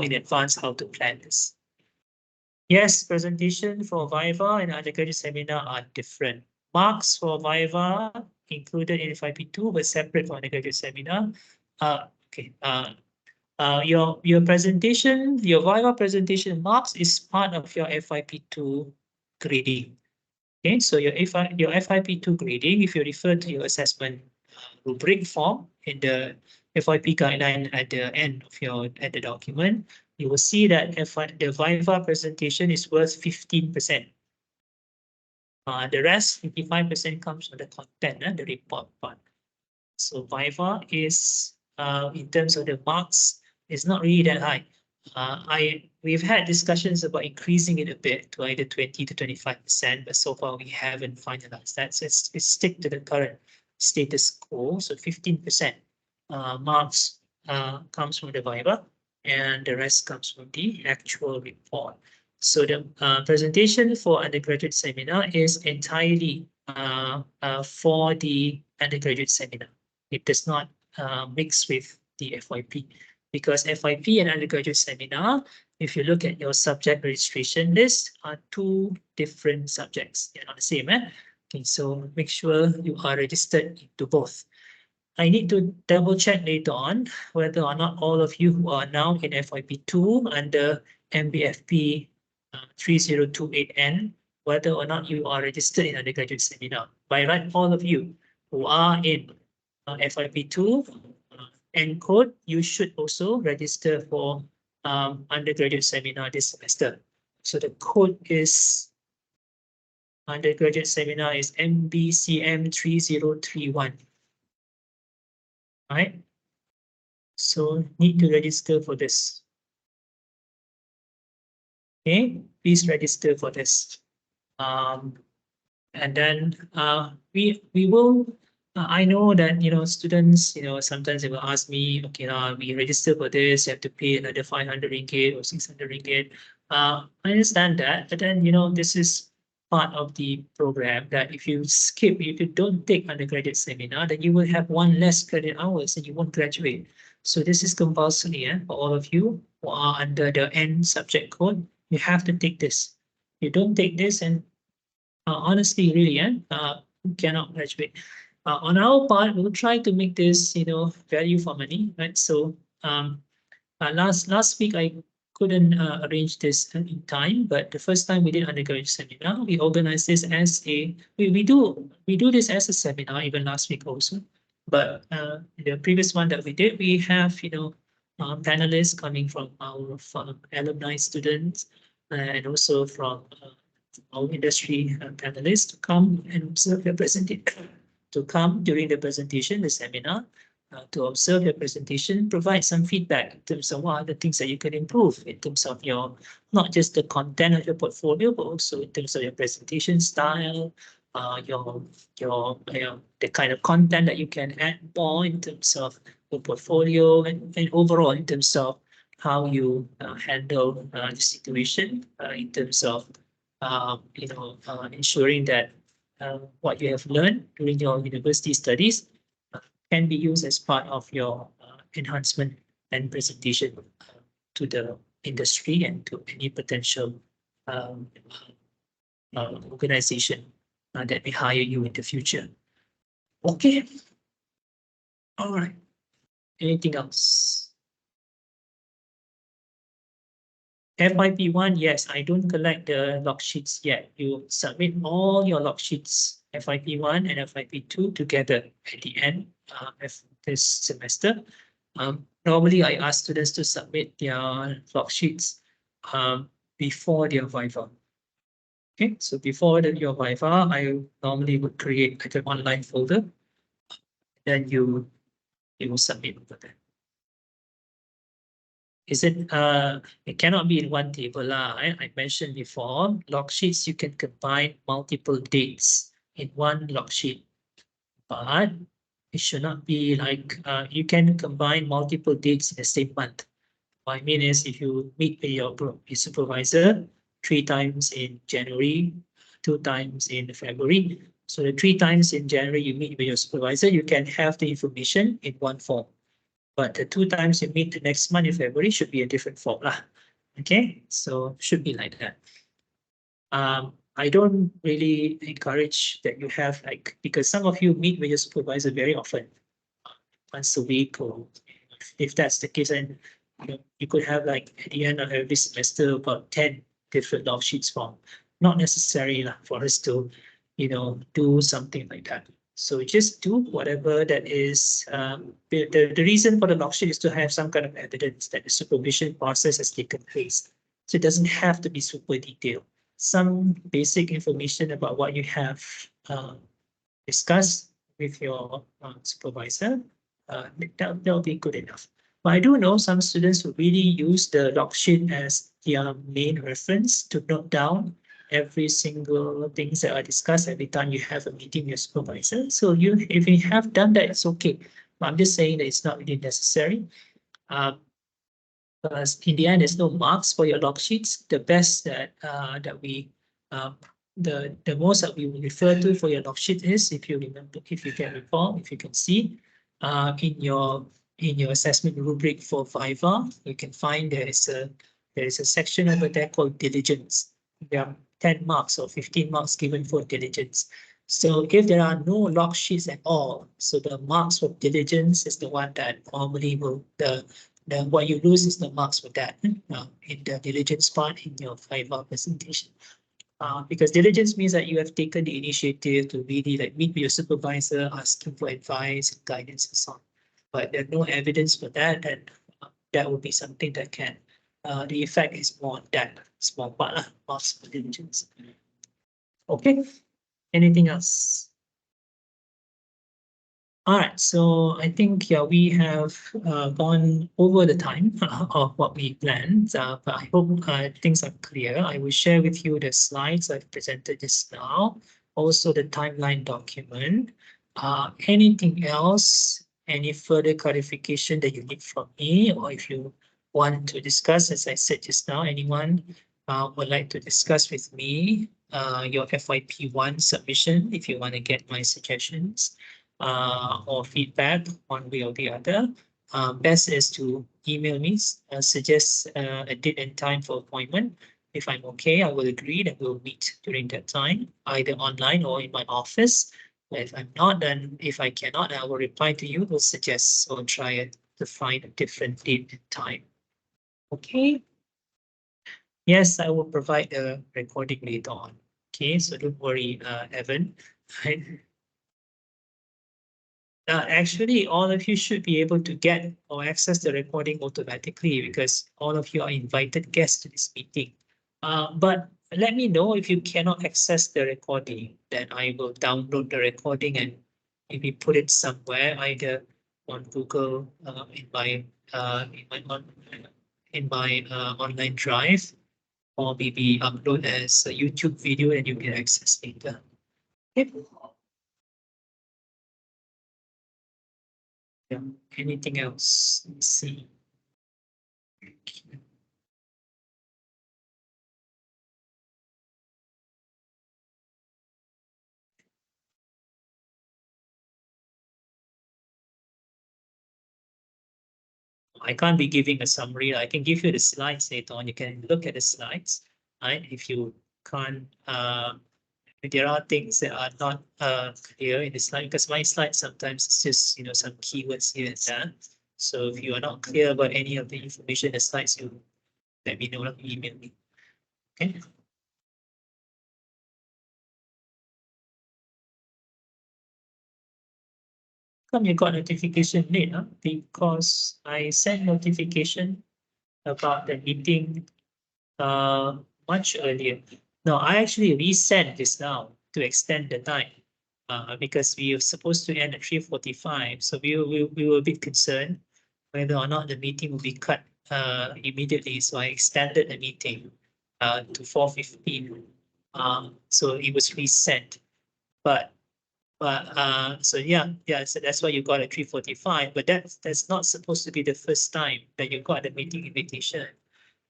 in advance how to plan this. Yes, presentation for Viva and undergraduate seminar are different. Marks for Viva included in FYP2 but separate for undergraduate seminar. Okay. Your presentation, your Viva presentation marks is part of your FYP2 grading. Okay, so your FYP2 grading, if you refer to your assessment rubric form in the FYP guideline at the end of the document, you will see that the Viva presentation is worth 15%. The rest, 55%, comes from the content, the report part. So Viva is, in terms of the marks, is not really that high. We've had discussions about increasing it a bit to either 20 to 25%, but so far we haven't finalized that. So it's stick to the current status quo. So 15% marks comes from the Viva, and the rest comes from the actual report. So the presentation for undergraduate seminar is entirely for the undergraduate seminar. It does not mix with the FYP, because FYP and undergraduate seminar, if you look at your subject registration list, are 2 different subjects. They're not the same. Okay, so make sure you are registered to both. I need to double check later on whether or not all of you who are now in FYP2 under MBFP 3028N, whether or not you are registered in undergraduate seminar. By right, all of you who are in FYP2 ENCODE, you should also register for undergraduate seminar this semester. So the code is, undergraduate seminar is MBCM 3031. Right? So need to register for this. Okay, please register for this. And then we will. I know that students sometimes they will ask me, okay, we register for this, you have to pay another 500 ringgit or 600 ringgit. I understand that, but then this is part of the program that if you don't take undergraduate seminar, then you will have 1 less credit hours and you won't graduate. So this is compulsory for all of you. who are under the N subject code, you have to take this. You don't take this, and honestly, really, you cannot graduate. On our part, we'll try to make this, value for money, right? So last week I couldn't arrange this in time, but the first time we did undergraduate seminar, we organized this as we do this as a seminar even last week also. But the previous one that we did, we have panelists coming from our alumni students and also from our industry panelists to come and observe your presentation, to come during the presentation, the seminar, to observe your presentation, provide some feedback in terms of what are the things that you can improve in terms of your, not just the content of your portfolio, but also in terms of your presentation style, the kind of content that you can add more in terms of your portfolio and overall in terms of how you handle the situation in terms of ensuring that what you have learned during your university studies can be used as part of your enhancement and presentation to the industry and to any potential um, organization that may hire you in the future. Okay. All right. Anything else? FYP1, yes, I don't collect the log sheets yet. You submit all your log sheets, FYP1 and FYP2 together at the end of this semester. Normally, I ask students to submit their log sheets before their Viva. Okay, so before your Viva, I normally would create an online folder. Then you will submit over there. Is it cannot be in one table. I mentioned before, log sheets, you can combine multiple dates in one log sheet, but it should not be like you can combine multiple dates in the same month. What I mean is if you meet with your supervisor 3 times in January, 2 times in February. So the 3 times in January you meet with your supervisor, you can have the information in one form. But the 2 times you meet the next month in February should be a different form lah. Okay, so should be like that. I don't really encourage that you have because some of you meet with your supervisor very often, once a week, or if that's the case, then you could have at the end of every semester about 10 different log sheets form. Not necessary for us to, do something like that. So just do whatever that is. The reason for the log sheet is to have some kind of evidence that the supervision process has taken place. So it doesn't have to be super detailed. Some basic information about what you have discussed with your supervisor, that'll be good enough. But I do know some students who really use the log sheet as their main reference to note down every single things that are discussed every time you have a meeting with your supervisor. So if you have done that, it's okay. But I'm just saying that it's not really necessary. Because in the end, there's no marks for your log sheets. The best that the most that we will refer to for your log sheet is, if you remember, if you can recall, if you can see, in your assessment rubric for Viva, you can find there is a section over there called diligence. There are 10 marks or 15 marks given for diligence. So if there are no log sheets at all, so the marks for diligence is the one that normally will what you lose is the marks for that in the diligence part in your Viva presentation. Because diligence means that you have taken the initiative to really meet with your supervisor, asking for advice and guidance and so on. But there's no evidence for that, and that would be something that can, the effect is more on that small part of diligence. Okay, anything else? All right, so I think we have gone over the time of what we planned, but I hope things are clear. I will share with you the slides I've presented just now, also the timeline document. Anything else, any further clarification that you need from me, or if you want to discuss, as I said just now, anyone would like to discuss with me your FYP1 submission, if you want to get my suggestions or feedback one way or the other, best is to email me, suggest a date and time for appointment. If I'm okay, I will agree that we'll meet during that time, either online or in my office. If I'm not, then if I cannot, I will reply to you, will suggest or try to find a different date and time. Okay. Yes, I will provide the recording later on. Okay, so don't worry, Evan. Actually, all of you should be able to get or access the recording automatically because all of you are invited guests to this meeting. But let me know if you cannot access the recording, then I will download the recording and maybe put it somewhere, either on Google, in my online drive, or maybe upload as a YouTube video and you can access later. Yep. Yeah. Anything else? Let's see. I can't be giving a summary. I can give you the slides later on. You can look at the slides, right? If you can't, if there are things that are not clear in the slide, because my slide sometimes it's just some keywords here and there. So if you are not clear about any of the information in the slides, you let me know, email me. Okay. Come, you got notification late, huh? Because I sent notification about the meeting much earlier. No, I actually resent this now to extend the time because we were supposed to end at 3:45. So we were a bit concerned whether or not the meeting will be cut immediately. So I extended the meeting to 4:15. So it was resent. But so yeah, so that's why you got a 3:45. But that's not supposed to be the first time that you got the meeting invitation.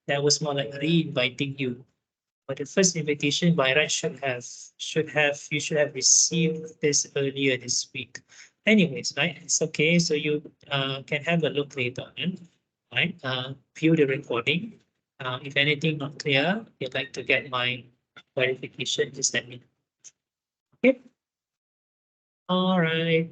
That was more like re-inviting you. But the first invitation by right you should have received this earlier this week. Anyways, right? It's okay. So you can have a look later on, right? View the recording. If anything not clear, you'd like to get my clarification, just let me know. Okay. All right.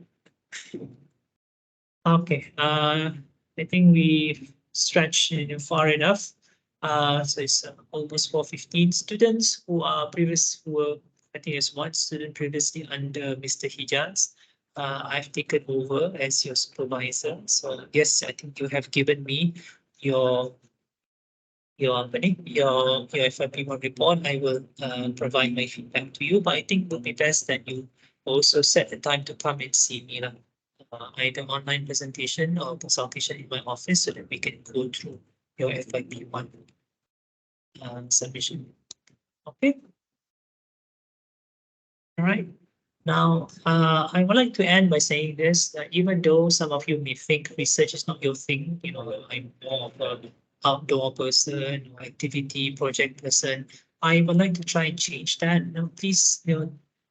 Okay. I think we've stretched far enough. So it's almost 4:15 students who were, I think there's one student previously under Mr. Hijaz. I've taken over as your supervisor. So yes, I think you have given me your your FYP1 report. I will provide my feedback to you, but I think it would be best that you also set the time to come and see me, either online presentation or consultation in my office so that we can go through your FYP1 submission. Okay. All right. Now, I would like to end by saying this, that even though some of you may think research is not your thing, I'm more of an outdoor person, or activity project person, I would like to try and change that. Please,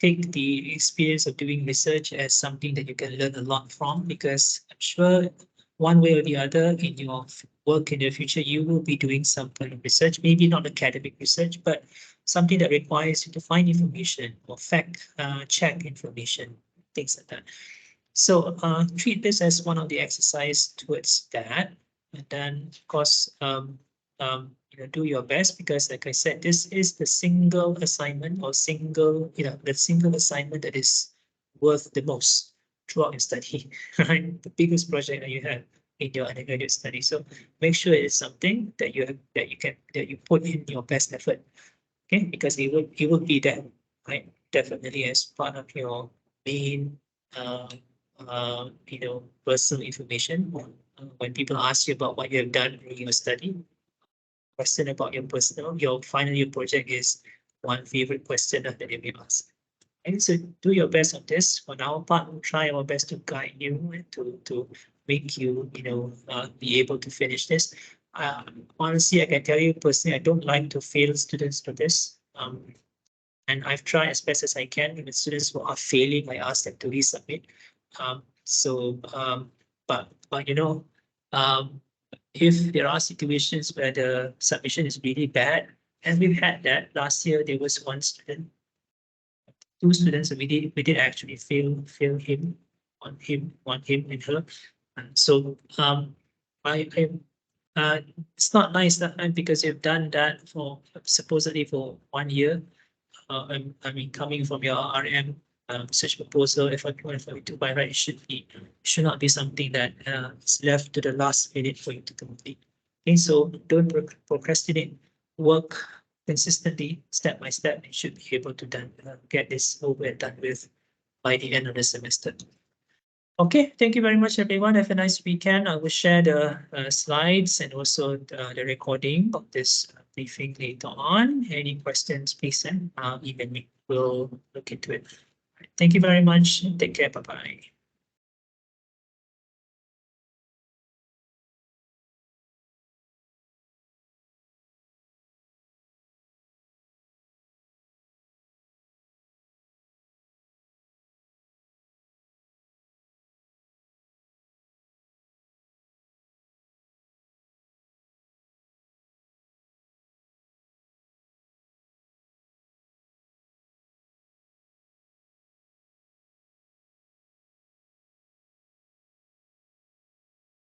take the experience of doing research as something that you can learn a lot from, because I'm sure one way or the other in your work in the future, you will be doing some kind of research, maybe not academic research, but something that requires you to find information or fact check information, things like that. So treat this as one of the exercise towards that. And then, of course, do your best, because like I said, this is the single assignment or the single assignment that is worth the most throughout your study, right? The biggest project that you have in your undergraduate study. So make sure it is something that you put in your best effort. Okay, because it would be that, right? Definitely as part of your main personal information. When people ask you about what you have done during your study, question about your final year project is one favorite question that they may ask. And so do your best on this. On our part, we'll try our best to guide you and to make you, be able to finish this. Honestly, I can tell you personally, I don't like to fail students for this. And I've tried as best as I can with students who are failing. I ask them to resubmit. But If there are situations where the submission is really bad, and we've had that last year, there was one student, two students, we did actually fail him and her. And so I it's not nice that time because you've done that for supposedly for 1 year. I mean, coming from your RM research proposal, FYP1, FYP2, by right, should not be something that is left to the last minute for you to complete. Okay, so don't procrastinate. Work consistently, step by step, and should be able to get this over and done with by the end of the semester. Okay, thank you very much, everyone. Have a nice weekend. I will share the slides and also the recording of this briefing later on. Any questions, please send email me. We'll look into it. Thank you very much. Take care. Bye-bye.